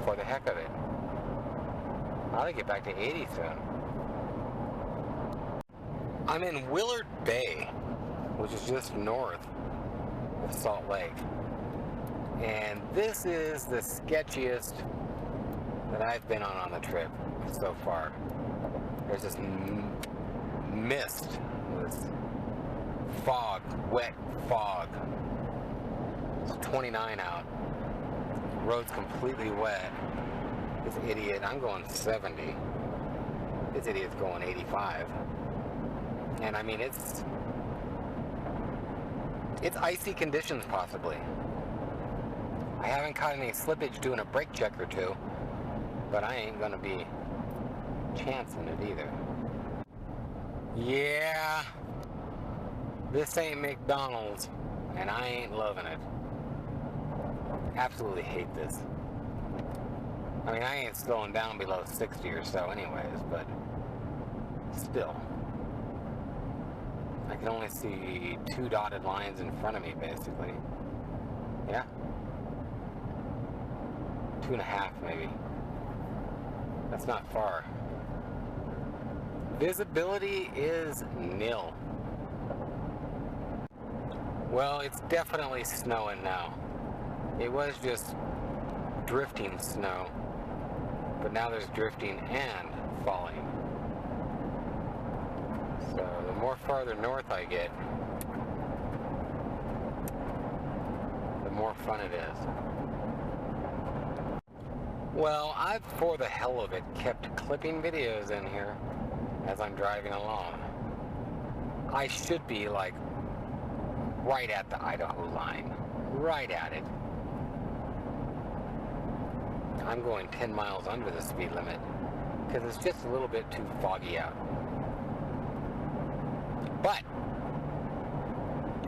for the heck of it. I'll get back to 80 soon. I'm in Willard Bay, which is just north of Salt Lake. And this is the sketchiest that I've been on the trip so far. There's this mist, this fog, wet fog. It's 29 out. The road's completely wet. This idiot, I'm going 70. This idiot's going 85. And I mean, it's icy conditions possibly. I haven't caught any slippage doing a brake check or two, but I ain't gonna be chancing it either. Yeah, this ain't McDonald's, and I ain't loving it. Absolutely hate this. I mean, I ain't slowing down below 60 or so anyways, but still. I can only see 2 dotted lines in front of me, basically. Yeah. 2.5 maybe. That's not far. Visibility is nil. Well, it's definitely snowing now. It was just drifting snow, but now there's drifting and falling. So the more farther north I get, the more fun it is. Well, I've, for the hell of it, kept clipping videos in here as I'm driving along. I should be like right at the Idaho line. Right at it. I'm going 10 miles under the speed limit because it's just a little bit too foggy out. But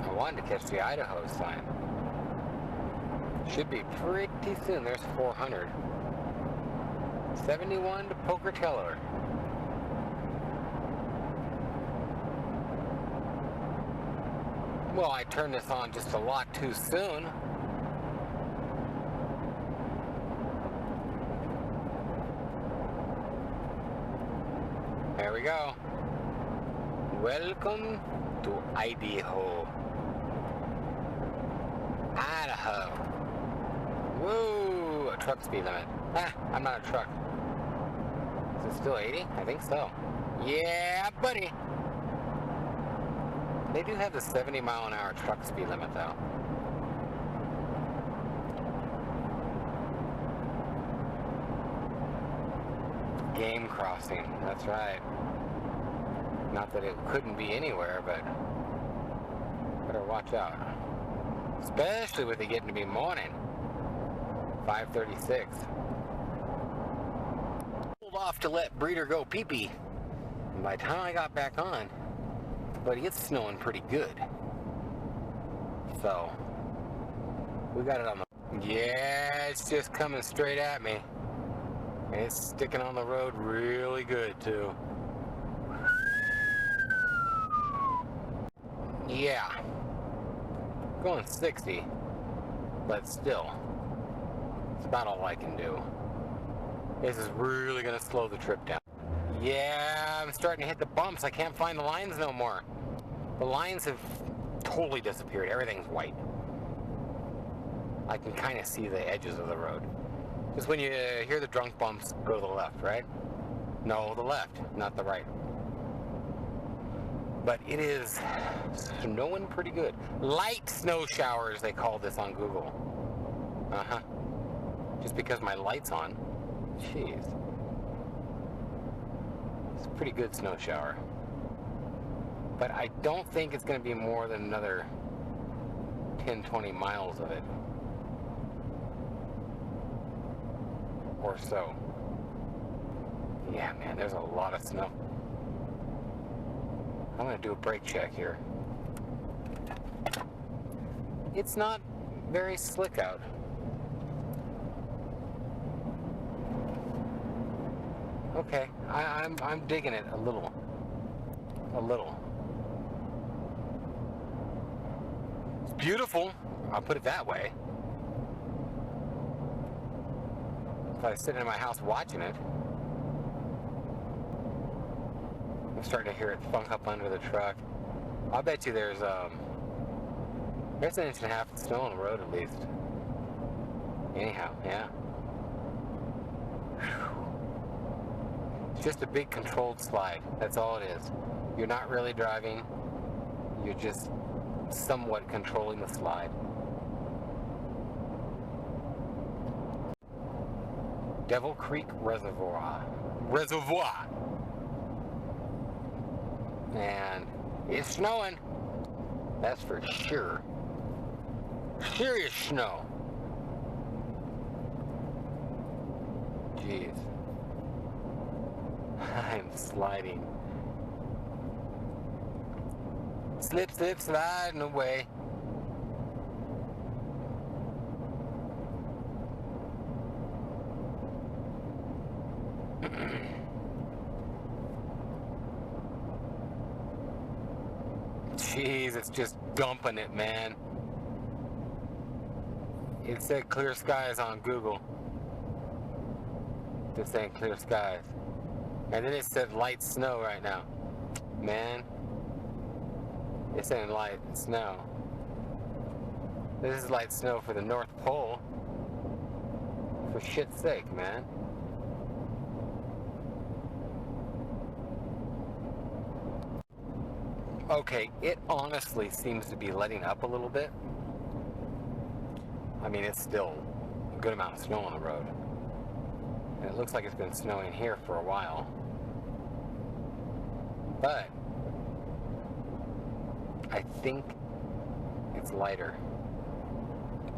I wanted to catch the Idaho sign. Should be pretty soon. There's 400. 71 to Pocatello. Well, I turned this on just a lot too soon. There we go. Welcome to Idaho. Oh. Whoa! A truck speed limit. Ah, I'm not a truck. Is it still 80? I think so. Yeah, buddy! They do have the 70-mile-an-hour truck speed limit, though. Game crossing, that's right. Not that it couldn't be anywhere, but better watch out. Especially with it getting to be morning. 5:36. Pulled off to let Breeder go pee-pee. And by the time I got back on, buddy, it's snowing pretty good. So, we got it on the... Yeah, it's just coming straight at me. And it's sticking on the road really good, too. Yeah. Going 60, but still, it's about all I can do. This is really gonna slow the trip down. Yeah, I'm starting to hit the bumps. I can't find the lines no more. The lines have totally disappeared. Everything's white. I can kind of see the edges of the road. Just when you hear the drunk bumps, go to the left, right? No, the left, not the right. But it is snowing pretty good. Light snow showers, they call this on Google. Uh-huh. Just because my light's on. Jeez. It's a pretty good snow shower. But I don't think it's going to be more than another 10, 20 miles of it. Or so. Yeah, man, there's a lot of snow. I'm going to do a brake check here. It's not very slick out. Okay, I'm digging it a little. A little. It's beautiful, I'll put it that way. If I was sitting in my house watching it, I'm starting to hear it thunk up under the truck. I'll bet you there's an inch and a half of snow on the road at least. Anyhow, yeah. It's just a big controlled slide. That's all it is. You're not really driving. You're just somewhat controlling the slide. Devil Creek Reservoir. And it's snowing. That's for sure. Serious snow. Jeez. I'm sliding. Slip, slip, sliding away. Jeez, it's just dumping it, man. It said clear skies on Google. This ain't clear skies. And then it said light snow right now. Man, it's saying light snow. This is light snow for the North Pole. For shit's sake, man. Okay, it honestly seems to be letting up a little bit. I mean, it's still a good amount of snow on the road. And it looks like it's been snowing here for a while. But I think it's lighter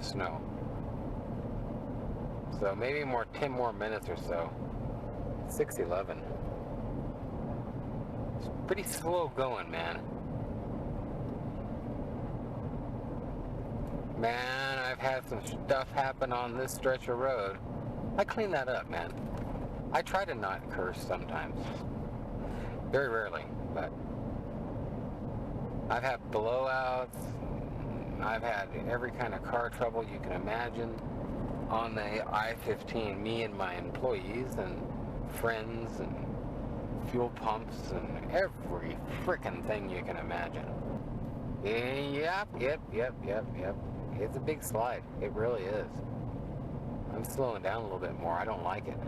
snow. So maybe 10 more minutes or so. 6:11. It's pretty slow going, man. Man, I've had some stuff happen on this stretch of road. I clean that up, man. I try to not curse sometimes. Very rarely, but I've had blowouts. I've had every kind of car trouble you can imagine on the I15. Me and my employees and friends and fuel pumps and every frickin' thing you can imagine. Yep. It's a big slide. It really is. I'm slowing down a little bit more. I don't like it.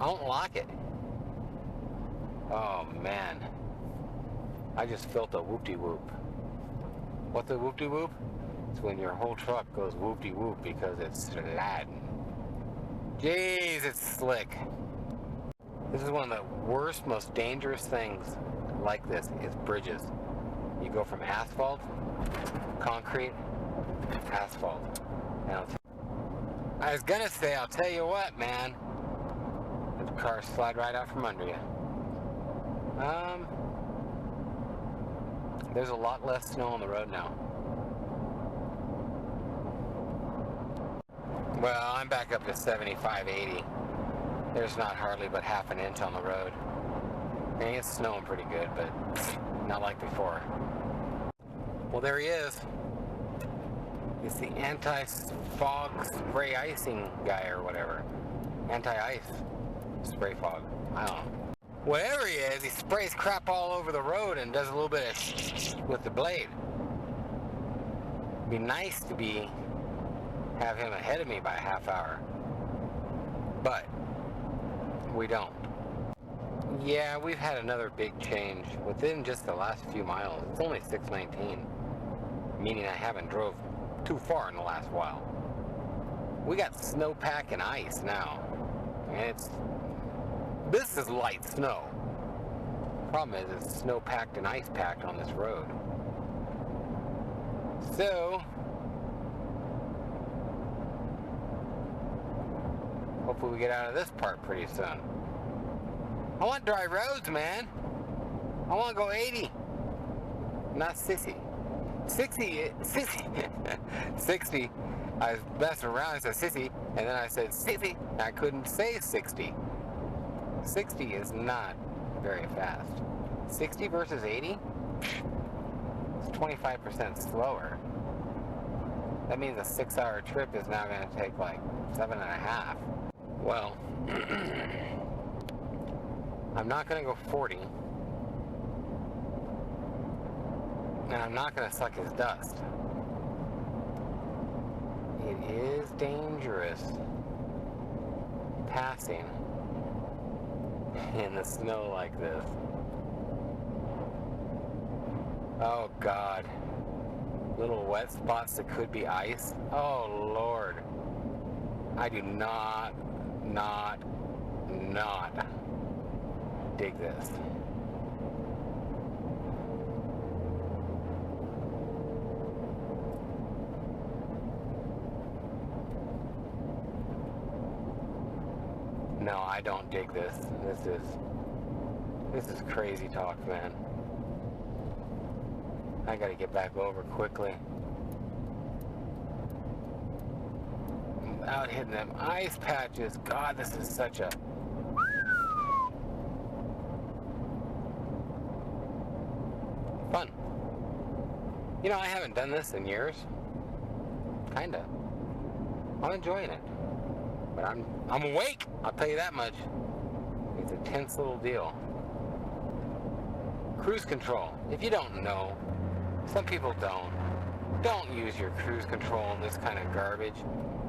I don't like it. Oh, man. I just felt a whoop-de-whoop. What's a whoop-de-whoop? It's when your whole truck goes whoop-de-whoop because it's sliding. Jeez, it's slick. This is one of the worst, most dangerous things like this is bridges. You go from asphalt, concrete, asphalt. Now, I was gonna say, I'll tell you what, man. The cars slide right out from under you. There's a lot less snow on the road now. Well, I'm back up to 75, 80. There's not hardly but half an inch on the road. I mean, it's snowing pretty good, but not like before. Well, there he is. It's the anti-fog spray icing guy or whatever. Anti-ice spray fog. I don't know. Whatever he is, he sprays crap all over the road and does a little bit of shh with the blade. It'd be nice to have him ahead of me by a half hour. But we don't. Yeah, we've had another big change within just the last few miles. It's only 6:19, meaning I haven't drove too far in the last while. We got snowpack and ice now. This is light snow. Problem is, it's snow packed and ice packed on this road. So, hopefully we get out of this part pretty soon. I want dry roads, man. I want to go 80. Not 60. 60. 60. I was messing around and said 60, and then I said 60. I couldn't say 60. 60 is not very fast. 60 versus 80? It's 25% slower. That means a 6-hour trip is now going to take like 7.5. Well, I'm not going to go 40. And I'm not going to suck his dust. It is dangerous passing in the snow like this. Oh God. Little wet spots that could be ice. Oh Lord. I do not dig this. No, I don't dig this. This is crazy talk, man. I gotta get back over quickly. I'm out hitting them ice patches. God, this is such a... fun. You know, I haven't done this in years. Kinda. I'm enjoying it. But I'm awake, I'll tell you that much. It's a tense little deal. Cruise control. If you don't know, some people don't use your cruise control in this kind of garbage.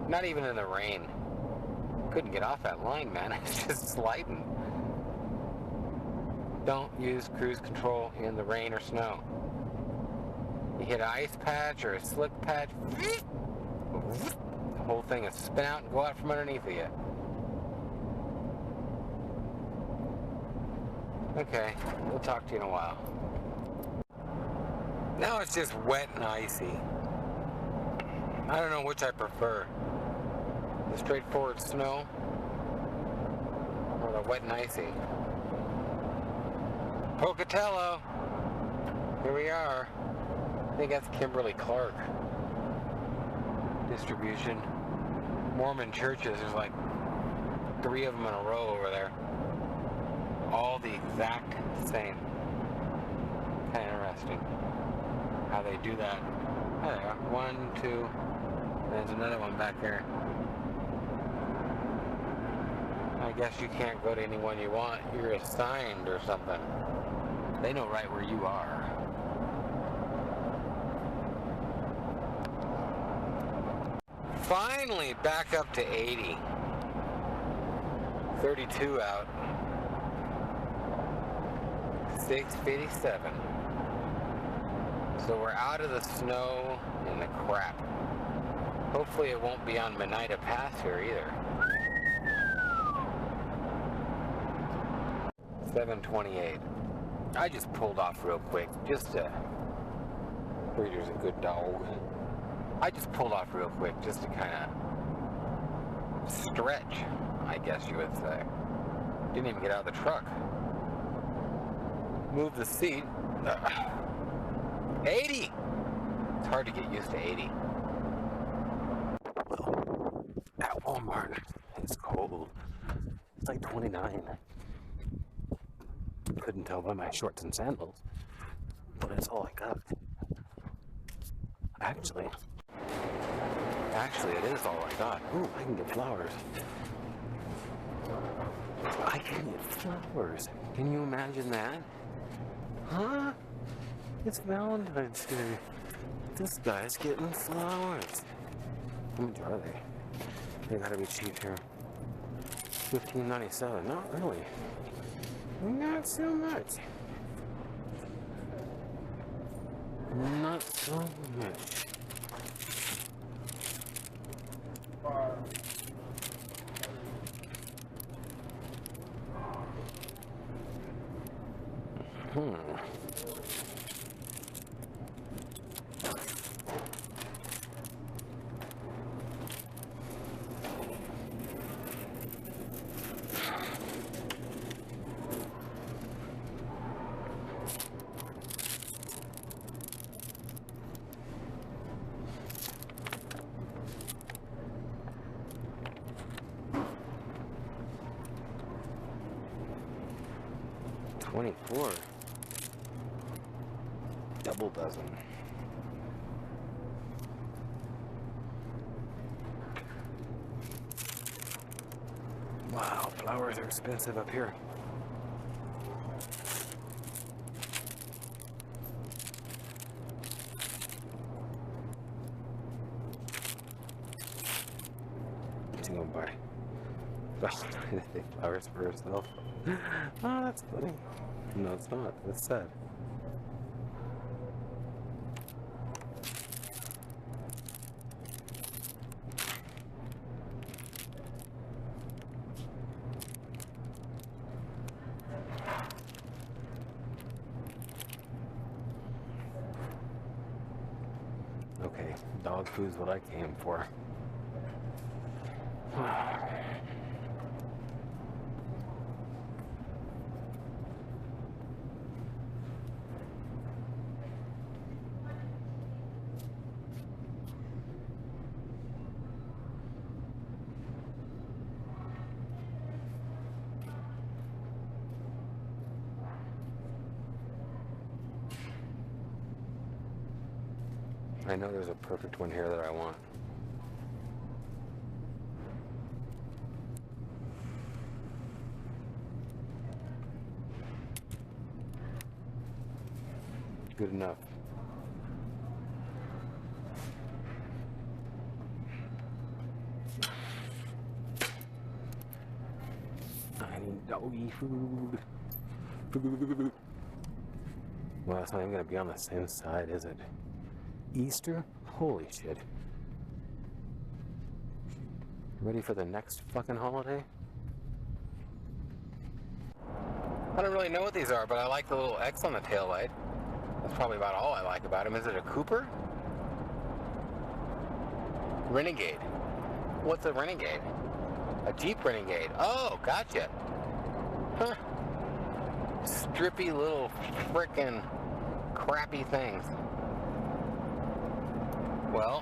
Not even in the rain. Couldn't get off that line, man. It's just sliding. Don't use cruise control in the rain or snow. You hit an ice patch or a slick patch, the whole thing will spin out and go out from underneath of you. Okay, we'll talk to you in a while. Now it's just wet and icy. I don't know which I prefer. The straightforward snow or the wet and icy. Pocatello. Here we are. I think that's Kimberly Clark distribution. Mormon churches, there's like 3 of them in a row over there. All the exact same. Kind of interesting how they do that. There they are. 1, 2. There's another one back there. I guess you can't go to anyone you want. You're assigned or something. They know right where you are. Finally back up to 80. 32 out. 6:57. So we're out of the snow and the crap. Hopefully it won't be on Menida Pass here either. 7:28. I just pulled off real quick just to... Reader's a good dog. I just pulled off real quick just to kind of stretch, I guess you would say. Didn't even get out of the truck. Move the seat. 80! It's hard to get used to 80. Well, at Walmart, it's cold. It's like 29. Couldn't tell by my shorts and sandals, but it's all I got. Actually, it is all I got. Ooh, I can get flowers. I can get flowers. Can you imagine that? Huh? It's Valentine's Day. This guy's getting flowers. How much are they? They gotta be cheap here. $15.97. Not really. Not so much. Not so much. $24. Double dozen. Wow, flowers are expensive up here. What's he gonna buy? Flowers for herself. Oh, that's funny. No, it's not. That's sad. Okay, dog food's what I came for. I know there's a perfect one here that I want. Good enough. I need doggy food. Well, it's not even gonna be on the same side, is it? Easter? Holy shit. Ready for the next fucking holiday? I don't really know what these are, but I like the little X on the taillight. That's probably about all I like about them. Is it a Cooper? Renegade. What's a Renegade? A Jeep Renegade. Oh, gotcha. Huh. Strippy little frickin' crappy things. Well,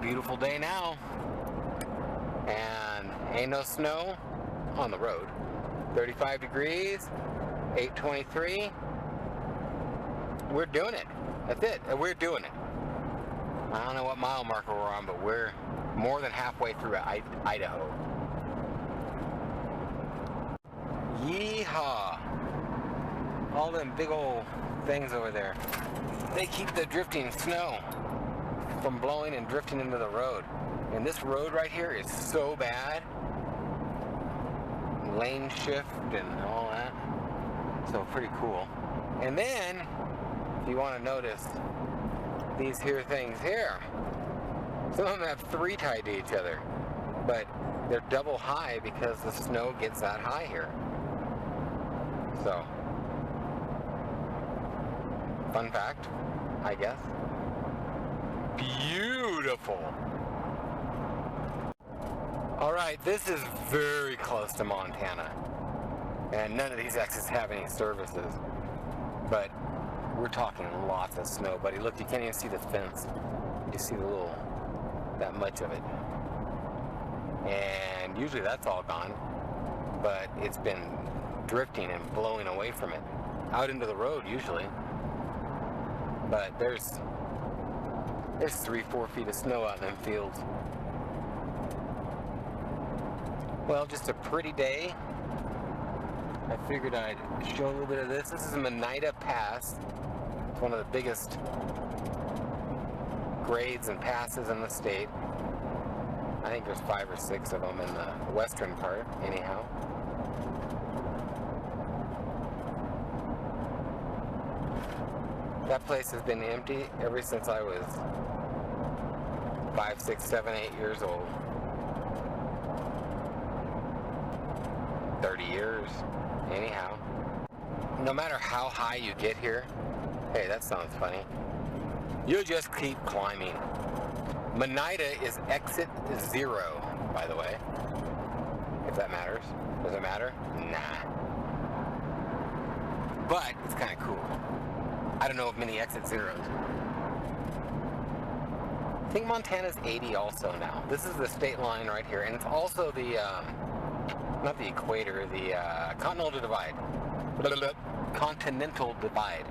beautiful day now, and ain't no snow on the road. 35 degrees, 8:23. We're doing it. That's it. We're doing it. I don't know what mile marker we're on, but we're more than halfway through Idaho. Yeehaw! All them big old things over there. They keep the drifting snow from blowing and drifting into the road. And this road right here is so bad. Lane shift and all that. So pretty cool. And then, if you want to notice, these here things here, some of them have 3 tied to each other, but they're double high because the snow gets that high here. So, fun fact, I guess. Beautiful. All right, this is very close to Montana, and none of these exits have any services, but we're talking lots of snow, buddy. Look, you can't even see the fence. You just see the little, that much of it. And usually that's all gone, but it's been drifting and blowing away from it, out into the road usually. But there's 3-4 feet of snow out in them fields. Well, just a pretty day. I figured I'd show a little bit of this. This is Monida Pass. It's one of the biggest grades and passes in the state. I think there's 5 or 6 of them in the western part, anyhow. That place has been empty ever since I was 5, 6, 7, 8 years old. 30 years, anyhow. No matter how high you get here, hey, that sounds funny, you'll just keep climbing. Monida is exit 0, by the way, if that matters. Does it matter? Nah. But it's kind of cool. I don't know of many exit 0s. I think Montana's 80 also now. This is the state line right here, and it's also the, not the equator, the continental divide. Continental divide.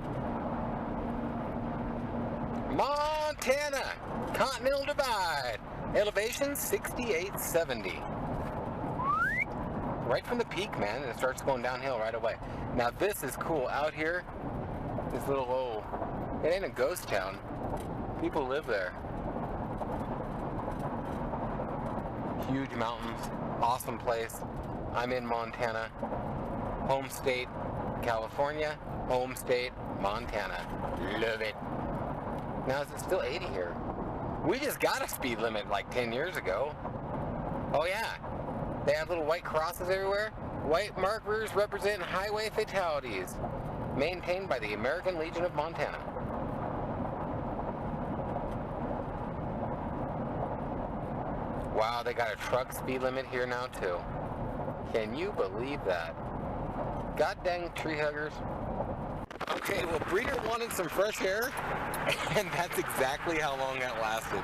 Montana! Continental divide! Elevation 6870. Right from the peak, man, and it starts going downhill right away. Now this is cool. Out here, this little old, it ain't a ghost town. People live there. Huge mountains, awesome place. I'm in Montana, home state, California, home state, Montana. Love it. Now, is it still 80 here? We just got a speed limit like 10 years ago. Oh yeah, they have little white crosses everywhere. White markers represent highway fatalities, maintained by the American Legion of Montana. Wow, they got a truck speed limit here now too. Can you believe that? God dang tree huggers. Okay, well, Breeder wanted some fresh air, and that's exactly how long that lasted.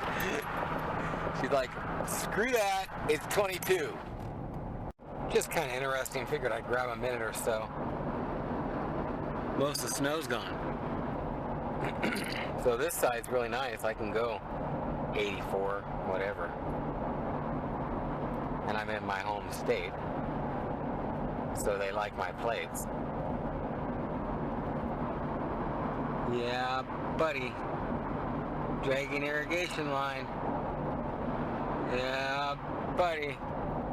She's like, screw that, it's 22. Just kind of interesting, figured I'd grab a minute or so. Most of the snow's gone. So this side's really nice, I can go 84, whatever. And I'm in my home state, so they like my plates. Yeah, buddy. Dragging irrigation line. Yeah, buddy.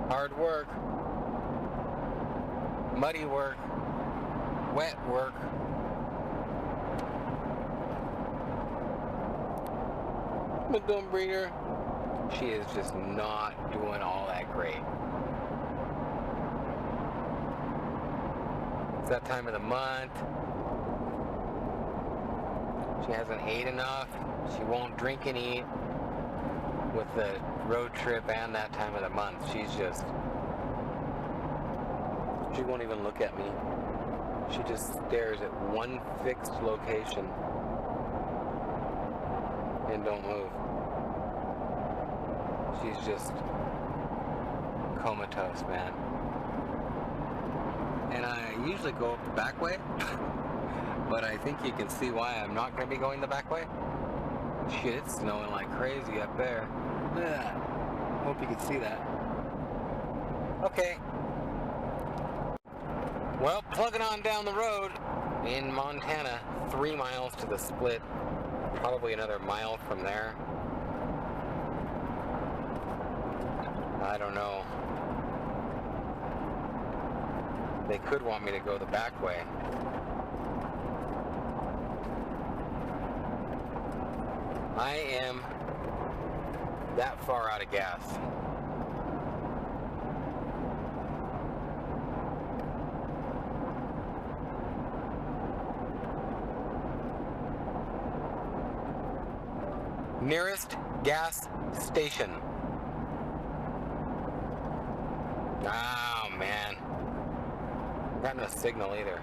Hard work. Muddy work. Wet work. But don't Breeder. She is just not doing all that great. It's that time of the month. She hasn't ate enough. She won't drink and eat with the road trip and that time of the month. She won't even look at me. She just stares at one fixed location and don't move. She's just comatose, man. And I usually go up the back way, but I think you can see why I'm not going to be going the back way. Shit, it's snowing like crazy up there. Ugh. Hope you can see that. Okay. Well, plugging on down the road in Montana, 3 miles to the split, probably another mile from there. I don't know. They could want me to go the back way. I am that far out of gas. Nearest gas station. Oh man. Got no signal either.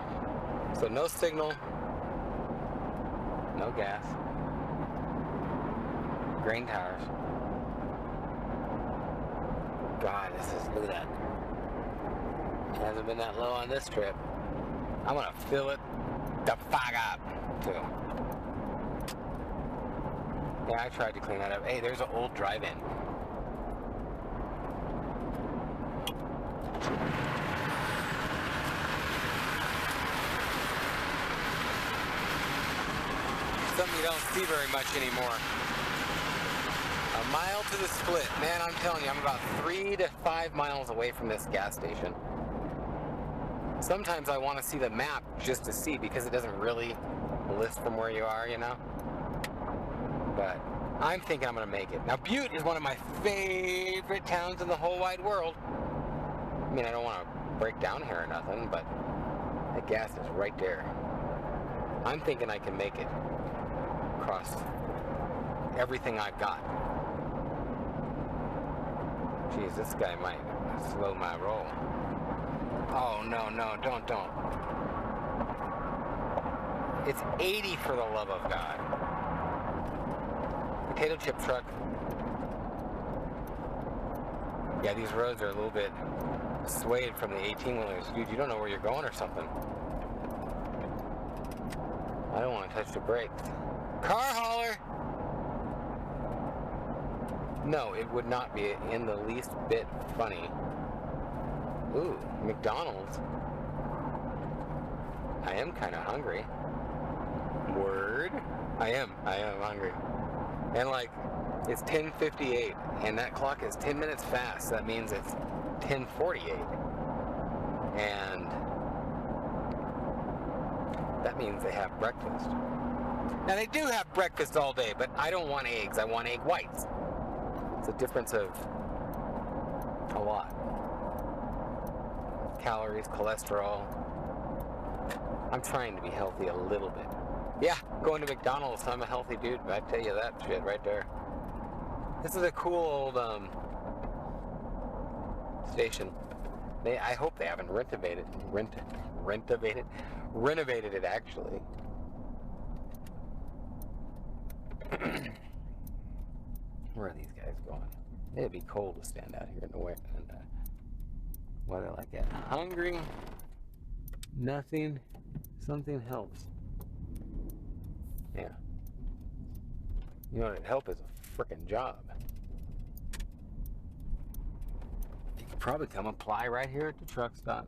So no signal, no gas. Grain towers. God, look at that. It hasn't been that low on this trip. I'm gonna fill it the fuck up, too. Yeah, I tried to clean that up. Hey, there's an old drive-in. Something you don't see very much anymore. A mile to the split. Man, I'm telling you, I'm about 3 to 5 miles away from this gas station. Sometimes I want to see the map just to see, because it doesn't really list from where you are, you know? But I'm thinking I'm going to make it. Now, Butte is one of my favorite towns in the whole wide world. I mean, I don't want to break down here or nothing, but the gas is right there. I'm thinking I can make it across everything I've got. Geez, this guy might slow my roll. Oh, no, don't. It's 80 for the love of God. Potato chip truck. Yeah, these roads are a little bit swayed from the 18-wheelers. Dude, you don't know where you're going or something. I don't want to touch the brakes. Car hauler! No, it would not be in the least bit funny. Ooh, McDonald's. I am kind of hungry. Word? I am hungry. And like, it's 10:58, and that clock is 10 minutes fast. That means it's 10:48. And that means they have breakfast. Now they do have breakfast all day, but I don't want eggs. I want egg whites. It's a difference of a lot. Calories, cholesterol. I'm trying to be healthy a little bit. Yeah, going to McDonald's, I'm a healthy dude, I tell you that shit right there. This is a cool old station. I hope they haven't renovated it actually. Where are these guys going? It'd be cold to stand out here in the weather like that. Hungry, nothing, something helps. Yeah. You know what would help is a frickin' job. You could probably come apply right here at the truck stop.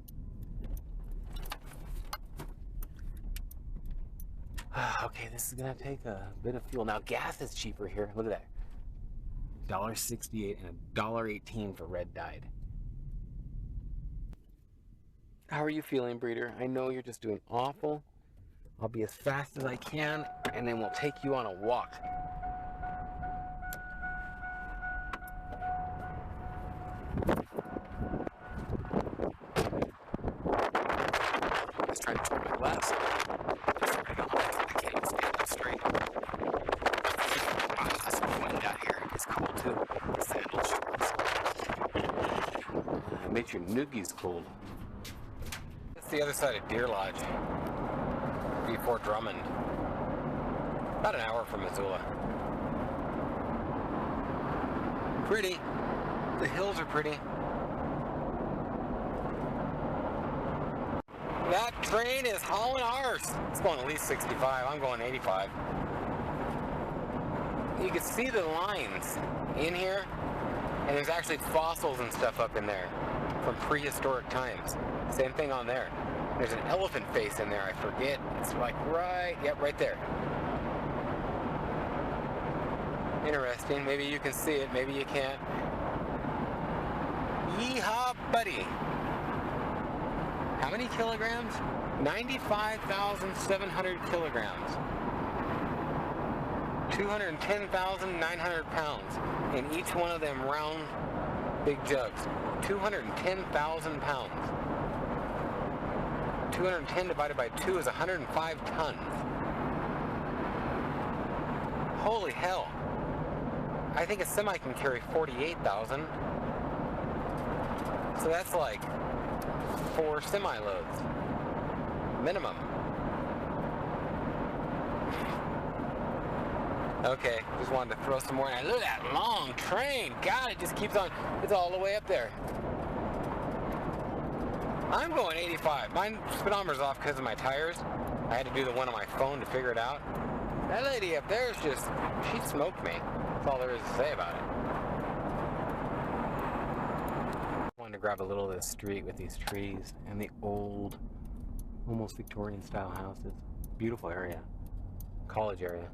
Okay, this is gonna take a bit of fuel. Now gas is cheaper here. Look at that. $1.68 and $1.18 for red dyed. How are you feeling, breeder? I know you're just doing awful. I'll be as fast as I can, and then we'll take you on a walk. I was trying to turn my glass. I can't even stand up straight. Wow, that's some wind out here. It's cold too. Sandal shorts. It makes your noogies cold. That's the other side of Deer Lodge. Before Drummond. About an hour from Missoula. Pretty. The hills are pretty. That train is hauling ours. It's going at least 65. I'm going 85. You can see the lines in here, and there's actually fossils and stuff up in there from prehistoric times. Same thing on there. There's an elephant face in there, I forget. It's like right there. Interesting. Maybe you can see it, maybe you can't. Yeehaw, buddy. How many kilograms? 95,700 kilograms. 210,900 pounds in each one of them round big jugs. 210,000 pounds. 210 divided by 2 is 105 tons. Holy hell. I think a semi can carry 48,000. So that's like 4 semi-loads. Minimum. Okay, just wanted to throw some more in. Look at that long train. God, it just keeps on. It's all the way up there. I'm going 85. My speedometer's off because of my tires. I had to do the one on my phone to figure it out. That lady up there is just, she smoked me. That's all there is to say about it. I wanted to grab a little of this street with these trees and the old, almost Victorian style houses. Beautiful area. College area.